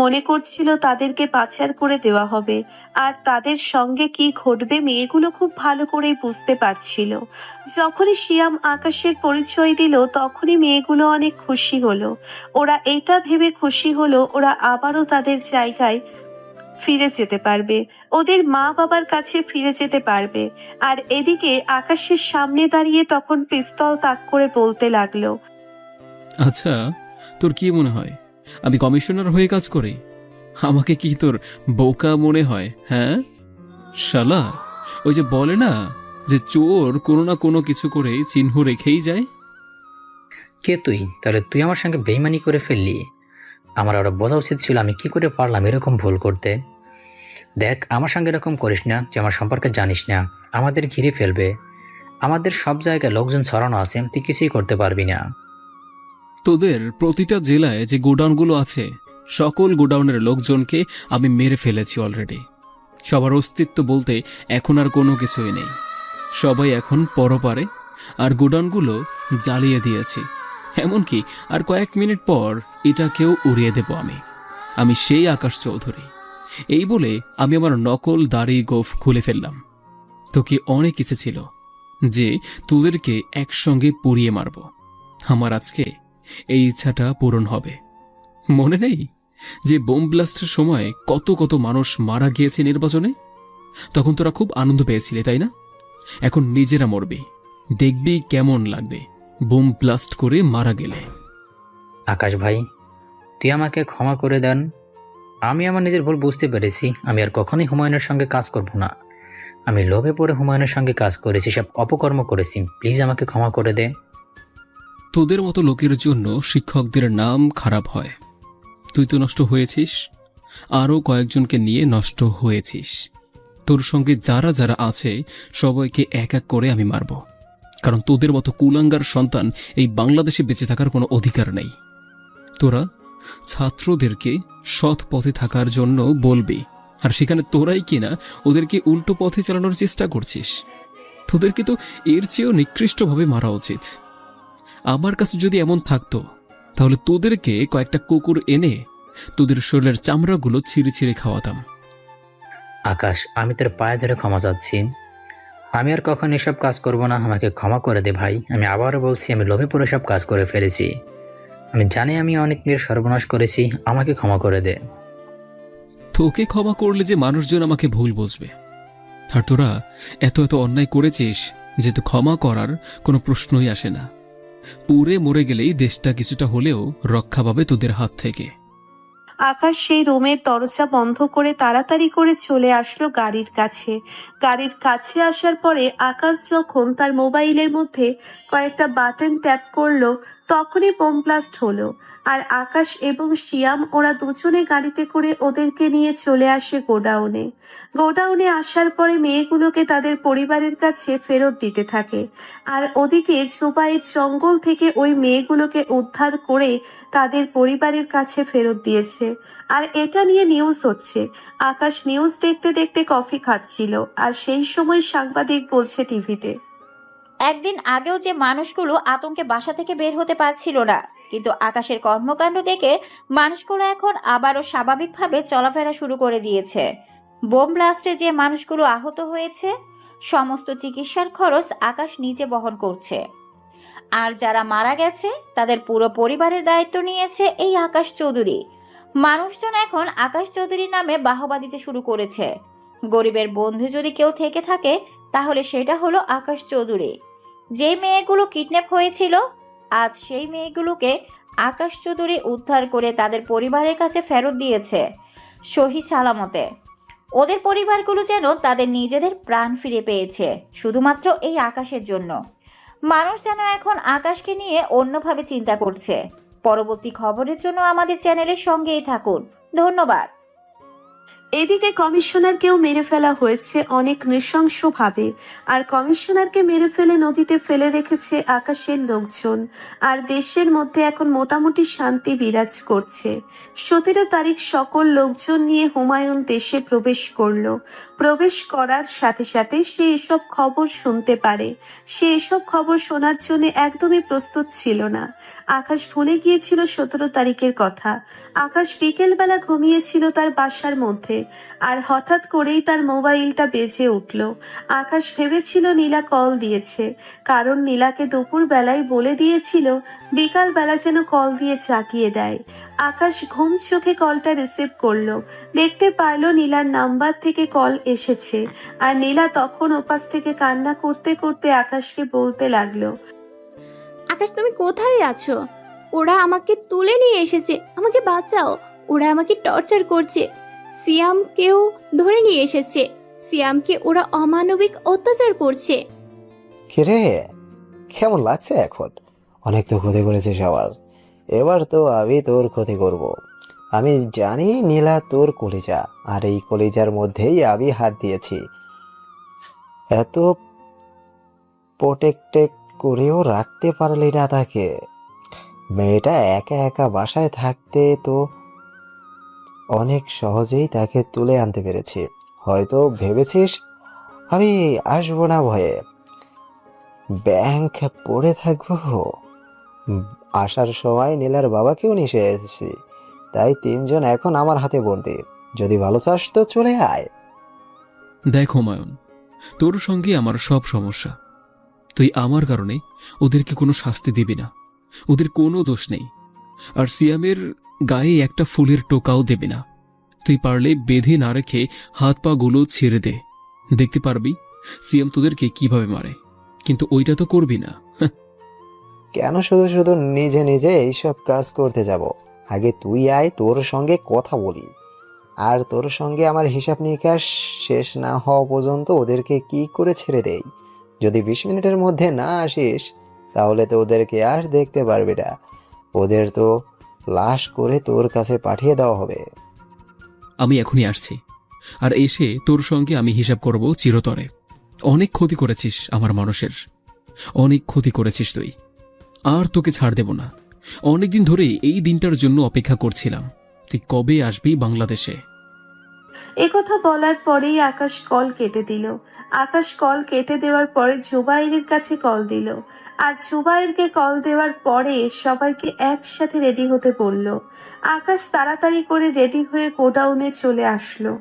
মনে করছিল তাদেরকে পাচার করে দেওয়া হবে। আর তাদের সঙ্গে কি ঘটবে মেয়েগুলো খুব ভালো করেই বুঝতে পারছিল। যখনই শিয়াম আকাশের পরিচয় দিল তখনই মেয়েগুলো অনেক খুশি হলো। ওরা এটা ভেবে খুশি হলো ওরা আবারও তাদের জায়গায় ফিরে যেতে পারবে, ওদের মা বাবার কাছে ফিরে যেতে পারবে। আর এদিকে আকাশের সামনে দাঁড়িয়ে তখন পিস্তল তাক করে বলতে লাগলো,
আচ্ছা, তোর কি মনে হয় আমি কমিশনার হয়ে কাজ করি? আমাকে কি তোর বোকা মনে হয়? হ্যাঁ শালা, ওই যে বলে না যে চোর কোনো না কোনো কিছু করে চিহ্ন রেখেই যায়।
কে তুই? তাহলে তুই আমার সঙ্গে বেইমানি করে ফেললি। আমার ওরা বোঝা উচিত ছিল আমি কি করে পারলাম এরকম ভুল করতে। দেখ, আমার সঙ্গে এরকম করিস না, যে আমার সম্পর্কে জানিস না। আমাদের ঘিরে ফেলবে, আমাদের সব জায়গায় লোকজন ছড়ানো আছে, তুই কিছুই করতে পারবি না।
তোদের প্রতিটা জেলায় যে গোডাউনগুলো আছে সকল গোডাউনের লোকজনকে আমি মেরে ফেলেছি অলরেডি। সবার অস্তিত্ব বলতে এখন আর কোনো কিছুই নেই, সবাই এখন পরপারে। আর গোডাউনগুলো জ্বালিয়ে দিয়েছি। এমনকি আর কয়েক মিনিট পর এটাকেও উড়িয়ে দেব আমি সেই আকাশ চৌধুরী। এই বলে আমি আমার নকল দাড়ি গোফ খুলে ফেললাম। তো কি অনেক কিছু ছিল যে তোদেরকে একসঙ্গে পুড়িয়ে মারব। আমার আজকে এই ইচ্ছাটা পূরণ হবে। মনে নেই যে বোম ব্লাস্টের সময় কত কত মানুষ মারা গিয়েছে নির্বাচনে? তখন তোরা খুব আনন্দ পেয়েছিলে, তাই না? এখন নিজেরা মরবি, দেখবি কেমন লাগবে বোম ব্লাস্ট করে মারা গেলে।
আকাশ ভাই, তুই আমাকে ক্ষমা করে দেন। আমি আমার নিজের ভুল বুঝতে পেরেছি। আমি আর কখনোই হুমায়ুনের সঙ্গে কাজ করব না। আমি লোভে পড়ে হুমায়ুনের সঙ্গে কাজ করেছি, সব অপকর্ম করেছি। প্লিজ আমাকে ক্ষমা করে দে।
তোদের মতো লোকের জন্য শিক্ষকদের নাম খারাপ হয়। তুই তো নষ্ট হয়েছিস, আরও কয়েকজনকে নিয়ে নষ্ট হয়েছিস। তোর সঙ্গে যারা যারা আছে সবাইকে এক এক করে আমি মারব, কারণ তোদের মতো কুলাঙ্গার সন্তান এই বাংলাদেশে বেঁচে থাকার কোনো অধিকার নেই। তোরা ছাত্রদেরকে সৎ পথে থাকার জন্য বলবি, আর সেখানে তোরাই কিনা ওদেরকে উল্টো পথে চালানোর চেষ্টা করছিস। তোদেরকে তো এর চেয়েও নিকৃষ্টভাবে মারা উচিত। আমার কাছে যদি এমন থাকতো তাহলে তোদেরকে কয়েকটা কুকুর এনে তোদের শরীরের চামড়াগুলো ছিঁড়ে ছিঁড়ে খাওয়াতাম।
আকাশ, আমি তোর পায়ে ধরে ক্ষমা চাচ্ছি। আমি আর কখন এসব কাজ করব না। আমাকে ক্ষমা করে দে ভাই। আমি আবারও বলছি, আমি লোভে পড়ে সব কাজ করে ফেলেছি। আমি জানি আমি অনেক মেয়ের সর্বনাশ করেছি। আমাকে ক্ষমা করে দে।
তোকে ক্ষমা করলে যে মানুষজন আমাকে ভুল বুঝবে। আর তোরা এত এত অন্যায় করেছিস যে তো ক্ষমা করার কোনো প্রশ্নই আসে না। পুড়ে মরে গেলেই দেশটা কিছুটা হলেও রক্ষা পাবে তোদের হাত থেকে।
আকাশ সেই রুমের দরজা বন্ধ করে তাড়াতাড়ি করে চলে আসলো গাড়ির কাছে। গাড়ির কাছে আসার পরে আকাশ যখন তার মোবাইলের মধ্যে কয়েকটা বাটন ট্যাপ করলো তখনই বোম ব্লাস্ট হলো। আর আকাশ এবং শিয়াম ওরা দুজনে গাড়িতে করে ওদেরকে নিয়ে চলে আসে গোডাউনে। গোডাউনে আসার পরে মেয়েগুলোকে তাদের পরিবারের কাছে ফেরত দিতে থাকে। আর ওদিকে জুবাইর জঙ্গল থেকে ওই মেয়েগুলোকে উদ্ধার করে তাদের পরিবারের কাছে ফেরত দিয়েছে। আর এটা নিয়ে নিউজ হচ্ছে। আকাশ নিউজ দেখতে দেখতে কফি খাচ্ছিল, আর সেই সময় সাংবাদিক বলছে টিভিতে,
একদিন আগেও যে মানুষগুলো আতঙ্কে বাসা থেকে বের হতে পারছিল না, কিন্তু আকাশের কর্মকাণ্ড দেখে মানুষগুলো এখন আবারও স্বাভাবিকভাবে চলাফেরা শুরু করে দিয়েছে। বোম ব্লাস্টে যে মানুষগুলো আহত হয়েছে সমস্ত চিকিৎসার খরচ আকাশ নিজে বহন করছে। আর যারা মারা গেছে তাদের পুরো পরিবারের দায়িত্ব নিয়েছে এই আকাশ চৌধুরী। মানুষজন এখন আকাশ চৌধুরীর নামে বাহবা দিতে শুরু করেছে। গরিবের বন্ধু যদি কেউ থেকে থাকে তাহলে সেটা হলো আকাশ চৌধুরী। যে মেয়েগুলো কিডন্যাপ হয়েছিল আজ সেই মেয়েগুলোকে আকাশ চৌধুরী উদ্ধার করে তাদের পরিবারের কাছে ফেরত দিয়েছে সহি সালামতে। ওদের পরিবারগুলো যেন তাদের নিজেদের প্রাণ ফিরে পেয়েছে শুধুমাত্র এই আকাশের জন্য। মানুষ যেন এখন আকাশকে নিয়ে অন্যভাবে চিন্তা করছে। পরবর্তী খবরের জন্য আমাদের চ্যানেলের সঙ্গেই থাকুন। ধন্যবাদ।
এদিকে কমিশনারকেও মেরে ফেলা হয়েছে অনেক নৃশংসভাবে। আর কমিশনারকে মেরে ফেলে নদীতে ফেলে রেখেছে আকাশের লোকজন। আর দেশের মধ্যে এখন মোটামুটি শান্তি বিরাজ করছে। 17 তারিখ সকল লোকজন নিয়ে হুমায়ুন দেশে প্রবেশ করলো। প্রবেশ করার সাথে সাথে সে এসব খবর শুনতে পারে। সে এসব খবর শোনার জন্য একদমই প্রস্তুত ছিল না। আকাশ ভুলে গিয়েছিল 17 তারিখের কথা। আকাশ বিকেলবেলা ঘুমিয়েছিল তার বাসার মধ্যে। আর হঠাৎ করেই তার মোবাইলটা বেজে উঠল। আকাশ ভেবেছিল নীলা কল দিয়েছে, কারণ নীলাকে দুপুর বেলায় বলে দিয়েছিল বিকাল বেলা যেন কল দিয়ে জাগিয়ে দেয়। আকাশ ঘুম চোখে কলটা রিসিভ করলো। দেখতে পারলো নীলার নাম্বার থেকে কল এসেছে। আর নীলা তখন ওপাশ থেকে কান্না করতে করতে আকাশকে বলতে লাগলো,
আকাশ তুমি কোথায় আছো? ওরা আমাকে তুলে নিয়ে এসেছে, আমাকে বাঁচাও। ওরা আমাকে টর্চার করছে। সিয়ামকেও ধরে নিয়ে এসেছে। সিয়ামকে ওরা অমানবিক অত্যাচার করছে।
কিরে, কেমন লাগছে এখন? অনেক তো ক্ষতি করেছিস আবার। এবার তো আমি তোর ক্ষতি করব। আমি জানি নীলা তোর কলিজা, আর এই কলিজার মধ্যেই আমি হাত দিয়েছি। এত প্রোটেক্টেড করেও রাখতে পারলি না তাকে। মেয়েটা একা একা বাসায় থাকতে তো অনেক সহজেই তাকে তুলে আনতে পেরেছি। হয়তো ভেবেছিস আমি আসবো না ভয়ে ব্যাংক পড়ে থাকবো। আসার সময় নীলার বাবাকেও নিয়ে এসেছি, তাই 3 জন এখন আমার হাতে বন্দি। যদি ভালো চাস তো চলে আয়।
দেখ হুমায়ুন, তোর সঙ্গে আমার সব সমস্যা। তুই আমার কারণে ওদেরকে কোনো শাস্তি দিবি না। ওদের কোনো দোষ নেই। আর সিয়ামের গায়ে একটা ফুলের টোকাও দেবে না। তুই পারলে বেঁধে না রেখে হাত পা গুলো ছেড়ে দে। দেখতে পারবি সিয়াম তোদেরকে কিভাবে মারে। কিন্তু ওইটা তো করবি না।
কেন শুধু শুধু নিজে নিজে এইসব কাজ করতে যাব? আগে তুই আয়, তোর সঙ্গে কথা বলি। আর তোর সঙ্গে আমার হিসাব নিকাশ শেষ না হওয়া পর্যন্ত ওদেরকে কি করে ছেড়ে দেই। যদি 20 মিনিটের মধ্যে না আসিস তাহলে তো ওদেরকে আর দেখতে পারবি না। ওদের তো লাশ করে তোর কাছে পাঠিয়ে দেওয়া হবে।
আমি এখনই আসছি। আর এসে তোর সঙ্গে আমি হিসাব করব চিরতরে। অনেক ক্ষতি করেছিস আমার মানুষের, অনেক ক্ষতি করেছিস তুই। আর তোকে ছাড় দেব না। অনেকদিন ধরে এই দিনটার জন্য অপেক্ষা করছিলাম। তুই কবে আসবি বাংলাদেশে?
একথা বলার পরেই আকাশ কল কেটে দিল। আকাশ কল কেটে দেওয়ার পরে জুবাইরের কাছে কল দিল। আর জুবাইরকে কল দেওয়ার পরে সবাইকে একসাথে রেডি হতে বলল। আকাশ তাড়াতাড়ি করে রেডি হয়ে গোডাউনে চলে আসলো।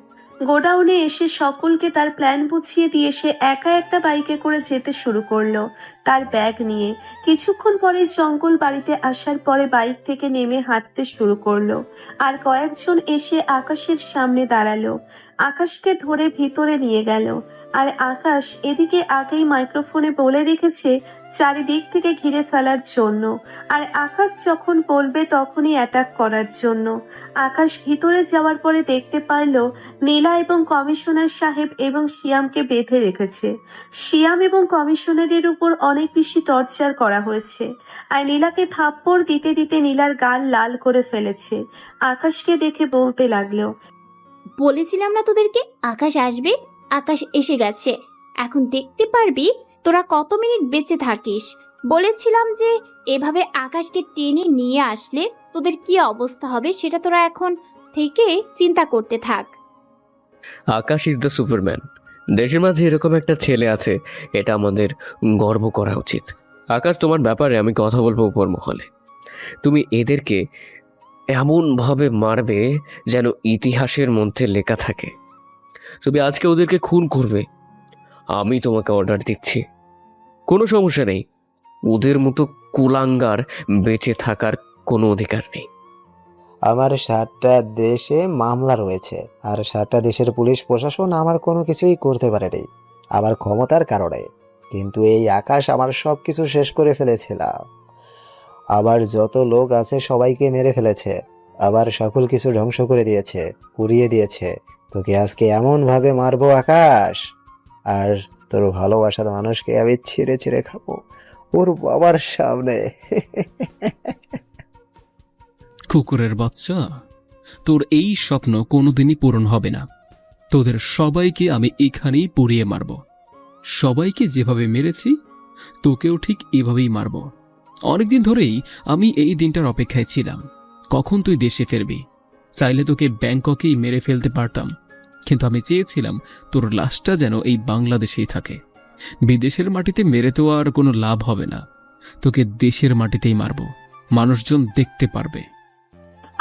গোডাউনে এসে সকলকে তার প্ল্যান বুঝিয়ে দিয়ে সে একা একটা বাইকে করে যেতে শুরু করলো তার ব্যাগ নিয়ে। কিছুক্ষণ পরে জঙ্গল বাড়িতে আসার পরে বাইক থেকে নেমে হাঁটতে শুরু করলো। আর কয়েকজন এসে আকাশের সামনে দাঁড়ালো। আকাশকে ধরে ভিতরে নিয়ে গেল। আর আকাশ এদিকে আগেই মাইক্রোফোনে বলে রেখেছে চারিদিক থেকে ঘিরে ফেলার জন্য। আর আকাশ যখন বলবে তখনই অ্যাটাক করার জন্য। আকাশ ভিতরে যাওয়ার পরে দেখতে পারলো নীলা এবং কমিশনার সাহেব এবং শিয়ামকে বেঁধে রেখেছে। শিয়াম এবং কমিশনারের উপর অনেক বেশি টর্চার করা হয়েছে। আর নীলাকে থাপ্পড় দিতে দিতে নীলার গাল লাল করে ফেলেছে। আকাশকে দেখে বলতে লাগলো,
বলেছিলাম না তোদেরকে আকাশ আসবে? আকাশ এসে গেছে। এখন দেখতে পারবি তোরা কত মিনিট বেঁচে থাকিস। বলেছিলাম যে এভাবে আকাশকে টেনে নিয়ে আসলে তোদের কি অবস্থা হবে সেটা তোরা এখন থেকে চিন্তা করতে থাক।
আকাশ ইজ দ্য সুপারম্যান। দেশের মাঝে এরকম একটা ছেলে আছে, এটা আমাদের গর্ব করা উচিত। আকাশ, তোমার ব্যাপারে আমি কথা বলবো উপর মহলে। তুমি এদেরকে এমনভাবে মারবে যেন ইতিহাসের মধ্যে লেখা থাকে। তুমি আজকে ওদেরকে খুন করবে, আমি তোমাকে অর্ডার দিচ্ছি। কোনো সমস্যা নেই, ওদের মতো কুলাঙ্গার বেঁচে থাকার কোনো অধিকার নেই।
আমার 7টা দেশে মামলা রয়েছে, আর 7টা দেশের পুলিশ প্রশাসন আমার কোনো কিছুই করতে পারেনি আমার ক্ষমতার কারণে। কিন্তু এই আকাশ আমার সব কিছু শেষ করে ফেলেছিল। আবার যত লোক আছে সবাইকে মেরে ফেলেছে, আবার সকল কিছু ধ্বংস করে দিয়েছে, পুড়িয়ে দিয়েছে। তোকে আজকে এমন ভাবে মারবো আকাশ, আর তোর ভালোবাসার মানুষকে আমি ছিঁড়ে ছিঁড়ে খাবো ওর বাবার সামনে।
কুকুরের বাচ্চা, তোর এই স্বপ্ন কোনোদিনই পূরণ হবে না। তোদের সবাইকে আমি এখানেই পুড়িয়ে মারব। সবাইকে যেভাবে মেরেছি তোকেও ঠিক এভাবেই মারব। অনেকদিন ধরেই আমি এই দিনটার অপেক্ষায় ছিলাম, কখন তুই দেশে ফিরবি। চাইলে তোকে ব্যাংককেই মেরে ফেলতে পারতাম, কিন্তু আমি চেয়েছিলাম তোর লাশটা যেন এই বাংলাদেশেই থাকে। বিদেশের মাটিতে মেরে তো আর কোনো লাভ হবে না, তোকে দেশের মাটিতেই মারব, মানুষজন দেখতে পারবে।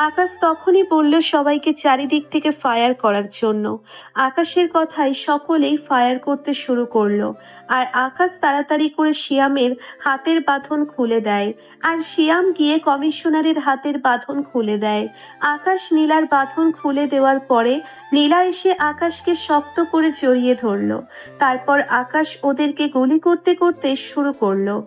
আকাশ তখনই বলল সবাইকে চারিদিক থেকে ফায়ার করার জন্য। আকাশের কথায় সকলেই ফায়ার করতে শুরু করলো, আর আকাশ তাড়াতাড়ি করে শিয়ামের হাতের বাঁধন খুলে দেয়, আর শিয়াম গিয়ে কমিশনারের হাতের বাঁধন খুলে দেয়। আকাশ নীলার বাঁধন খুলে দেওয়ার পরে নীলা এসে আকাশকে শক্ত করে জড়িয়ে ধরলো। তারপর আকাশ ওদেরকে গুলি করতে করতে শুরু করলো।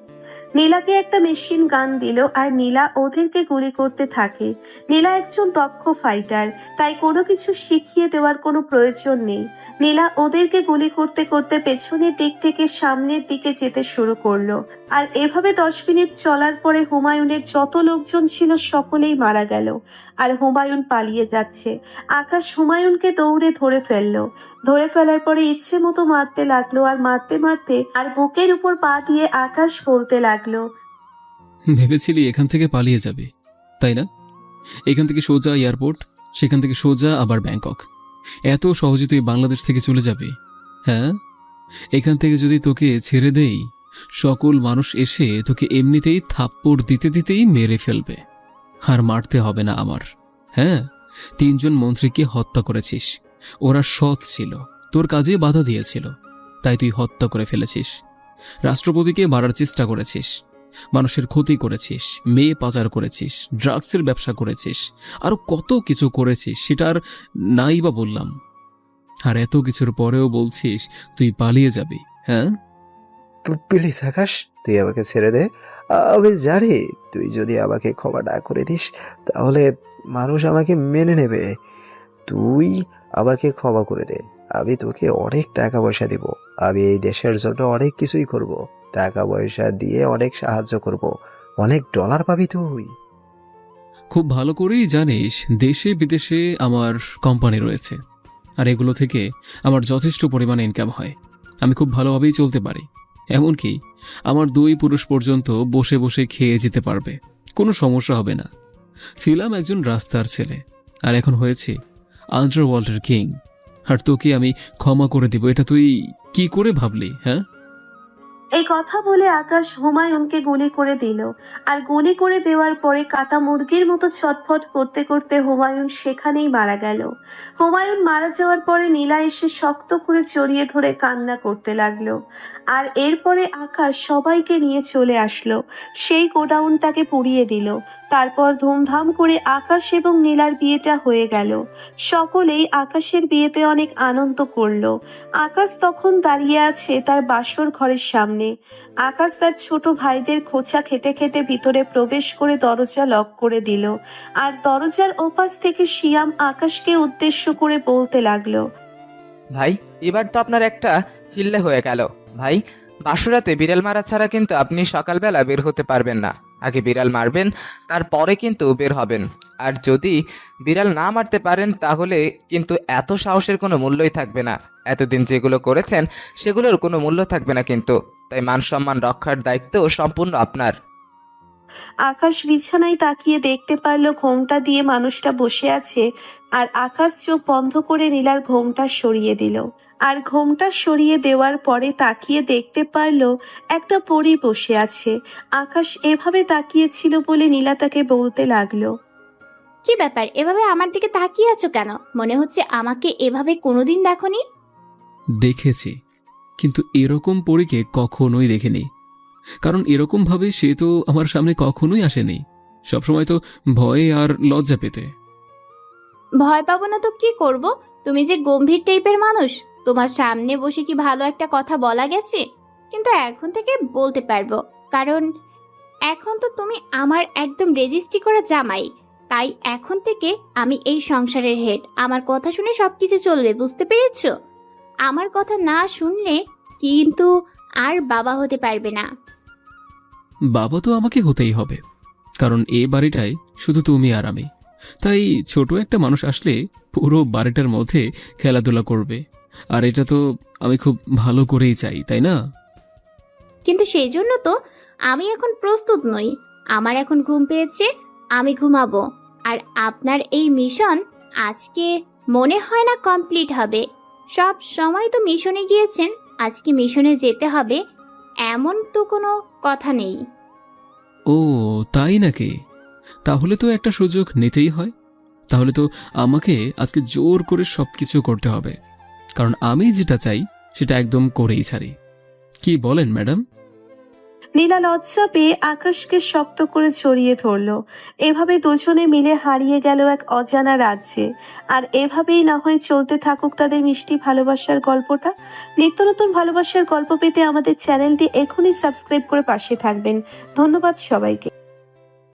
নীলাকে একটা মেশিন গান দিল, আর নীলা ওদেরকে গুলি করতে থাকে। নীলা একজন দক্ষ ফাইটার, তাই কোনো কিছু শিখিয়ে দেওয়ার কোনো প্রয়োজন নেই। নীলা ওদেরকে গুলি করতে করতে পেছনের দিক থেকে সামনের দিকে যেতে শুরু করলো। আর এভাবে 10 মিনিট চলার পরে হুমায়ুনের যত লোকজন ছিল সকলেই মারা গেল, আর হুমায়ুন পালিয়ে যাচ্ছে। আকাশ হুমায়ুনকে দৌড়ে ধরে ফেললো। ধরে ফেলার পরে ইচ্ছে মতো মারতে লাগলো, আর মারতে মারতে আর বুকের উপর পা দিয়ে আকাশ বলতে লাগলো,
ভেবেছিলি এখান থেকে পালিয়ে যাবে, তাই না? এখান থেকে সোজা এয়ারপোর্ট, সেখান থেকে সোজা আবার ব্যাংকক। এত সহজে তুই বাংলাদেশ থেকে চলে যাবে? হ্যাঁ, এখান থেকে যদি তোকে ছেড়ে দেই, সকল মানুষ এসে তোকে এমনিতেই থাপ্পড় দিতে দিতেই মেরে ফেলবে, আর মারতে হবে না আমার। হ্যাঁ, 3 জন মন্ত্রীকে হত্যা করেছিস, ওরা সৎ ছিল, তোর কাজে বাধা দিয়েছিল, তাই তুই হত্যা করে ফেলেছিস। রাষ্ট্রপতিকে মারার চেষ্টা করেছিস, মানুষের ক্ষতি করেছিস, মেয়ে পাচার করেছিস, ড্রাগসের ব্যবসা করেছিস, আরো কত কিছু করেছিস, সেটা আর নাই বা বললাম। আর এত কিছুর পরেও বলছিস তুই পালিয়ে যাবি? হ্যাঁ,
প্লিজ আকাশ, তুই আমাকে ছেড়ে দে। আমি জানি তুই যদি আমাকে ক্ষমা না করে দিস তাহলে মানুষ আমাকে মেনে নেবে। তুই আমাকে ক্ষমা করে দে, আমি তোকে অনেক টাকা পয়সা দিব। আমি এই দেশের জন্য অনেক কিছুই করব, টাকা পয়সা দিয়ে অনেক সাহায্য করব, অনেক ডলার পাবি তুই।
খুব ভালো করেই জানিস দেশে বিদেশে আমার কোম্পানি রয়েছে, আর এগুলো থেকে আমার যথেষ্ট পরিমাণে ইনকাম হয়। আমি খুব ভালোভাবেই চলতে পারি, এমনকি আমার 2 পুরুষ পর্যন্ত বসে বসে খেয়ে যেতে পারবে, কোনো সমস্যা হবে না। ছিলাম একজন রাস্তার ছেলে, আর এখন হয়েছি আন্ডারওয়ার্ল্ডের কিং। আর তোকে আমি ক্ষমা করে দিব, এটা তুই কি করে ভাবলি? হ্যাঁ,
এই কথা বলে আকাশ হুমায়ুনকে গুলি করে দিল, আর গুলি করে দেওয়ার পরে কাটা মুরগির মতো ছটফট করতে করতে হুমায়ুন সেখানেই মারা গেল। হুমায়ুন মারা যাওয়ার পরে নীলা এসে শক্ত করে জড়িয়ে ধরে কান্না করতে লাগলো। আর এরপরে আকাশ সবাইকে নিয়ে চলে আসলো, সেই গোডাউনটাকে পুড়িয়ে দিল। তারপর ধুমধাম করে আকাশ এবং নীলার বিয়েটা হয়ে গেল। সকলেই আকাশের বিয়েতে অনেক আনন্দ করলো। আকাশ তখন দাঁড়িয়ে আছে তার বাসর ঘরের সামনে। আকাশ তার ছোট ভাইদের খোঁচা খেতে খেতে ভিতরে প্রবেশ করে দরজা লক করে দিল, আর দরজার ওপাশ থেকে শিয়াম আকাশকে উদ্দেশ্য করে বলতে লাগলো,
ভাই, এবার তো আপনার একটা হিল্লে হয়ে গেল। ভাই, বাসুরাতে বিড়াল মারা ছাড়া কিন্তু আপনি সকালবেলা বের হতে পারবেন না। আগে বিড়াল মারবেন, তারপরে কিন্তু বের হবেন। আর যদি বিড়াল না মারতে পারেন তাহলে কিন্তু এত সাহসের কোনো মূল্যই থাকবে না। এতদিন যেগুলো করেছেন সেগুলোর কোনো মূল্য থাকবে না কিন্তু। তাই মান সম্মান রক্ষার দায়িত্ব সম্পূর্ণ আপনার।
আকাশ বিছানায় তাকিয়ে দেখতে পারলো ঘোমটা দিয়ে মানুষটা বসে আছে, আর আকাশ চোখ বন্ধ করে নীলার ঘোমটা সরিয়ে দিল। আর ঘোমটা সরিয়ে দেওয়ার পরে তাকিয়ে দেখতে পারলো একটা পরী বসে আছে। আকাশ এভাবে তাকিয়েছিল বলে নীলা তাকে বলতে লাগলো,
কি ব্যাপার, এভাবে আমার দিকে তাকিয়ে আছো কেন? মনে হচ্ছে আমাকে এভাবে কোনোদিন দেখোনি।
দেখেছি, কিন্তু এরকম পরীকে কখনোই দেখিনি। কারণ এরকম ভাবে সে তো আমার সামনে কখনোই আসেনি, সবসময় তো ভয়ে আর লজ্জা পেতে।
ভয় পাবো না তো কি করব? তুমি যে গম্ভীর টাইপের মানুষ, তোমার সামনে বসে কি ভালো একটা কথা বলা গেছে? কিন্তু এখন থেকে বলতে পারবো, কারণ এখন তো তুমি আমার একদম রেজিস্ট্রি করা জামাই, তাই এখন থেকে আমি এই সংসারের হেড। আমার কথা শুনে সবকিছু চলবে, বুঝতে পেরেছো? আমার কথা না শুনলে কিন্তু আর বাবা হতে পারবে না।
বাবা তো আমাকে হতেই হবে, কারণ এ বাড়িটায় শুধু তুমি আর আমি। তাই ছোট একটা মানুষ আসলে পুরো বাড়িটার মধ্যে খেলাধুলা করবে, আর এটা তো আমি খুব ভালো করেই চাই, তাই না?
কিন্তু সেই জন্য তো আমি এখন প্রস্তুত নই। আমার এখন ঘুম পেয়েছে, আমি ঘুমাবো। আর আপনার এই মিশন আজকে মনে হয় না কমপ্লিট হবে। সব সময় তো মিশনে গিয়েছেন, আজকে মিশনে যেতে হবে এমন তো কোনো কথা নেই।
ও তাই নাকি? তাহলে তো একটা সুযোগ নিতেই হয়। তাহলে তো আমাকে আজকে জোর করে সবকিছু করতে হবে, কারণ আমি যেটা চাই সেটা একদম করেই ছাড়ি। কি বলেন ম্যাডাম?
নীলা লজ্জা পেয়ে আকাশকে শক্ত করে জড়িয়ে ধরল। এভাবে দুজনে মিলে হারিয়ে গেল এক অজানা রাজ্যে। আর এভাবেই না হয় চলতে থাকুক তাদের মিষ্টি ভালোবাসার গল্পটা। নিত্য নতুন ভালোবাসার গল্প পেতে আমাদের চ্যানেলটি এখনই সাবস্ক্রাইব করে পাশে থাকবেন। ধন্যবাদ সবাইকে।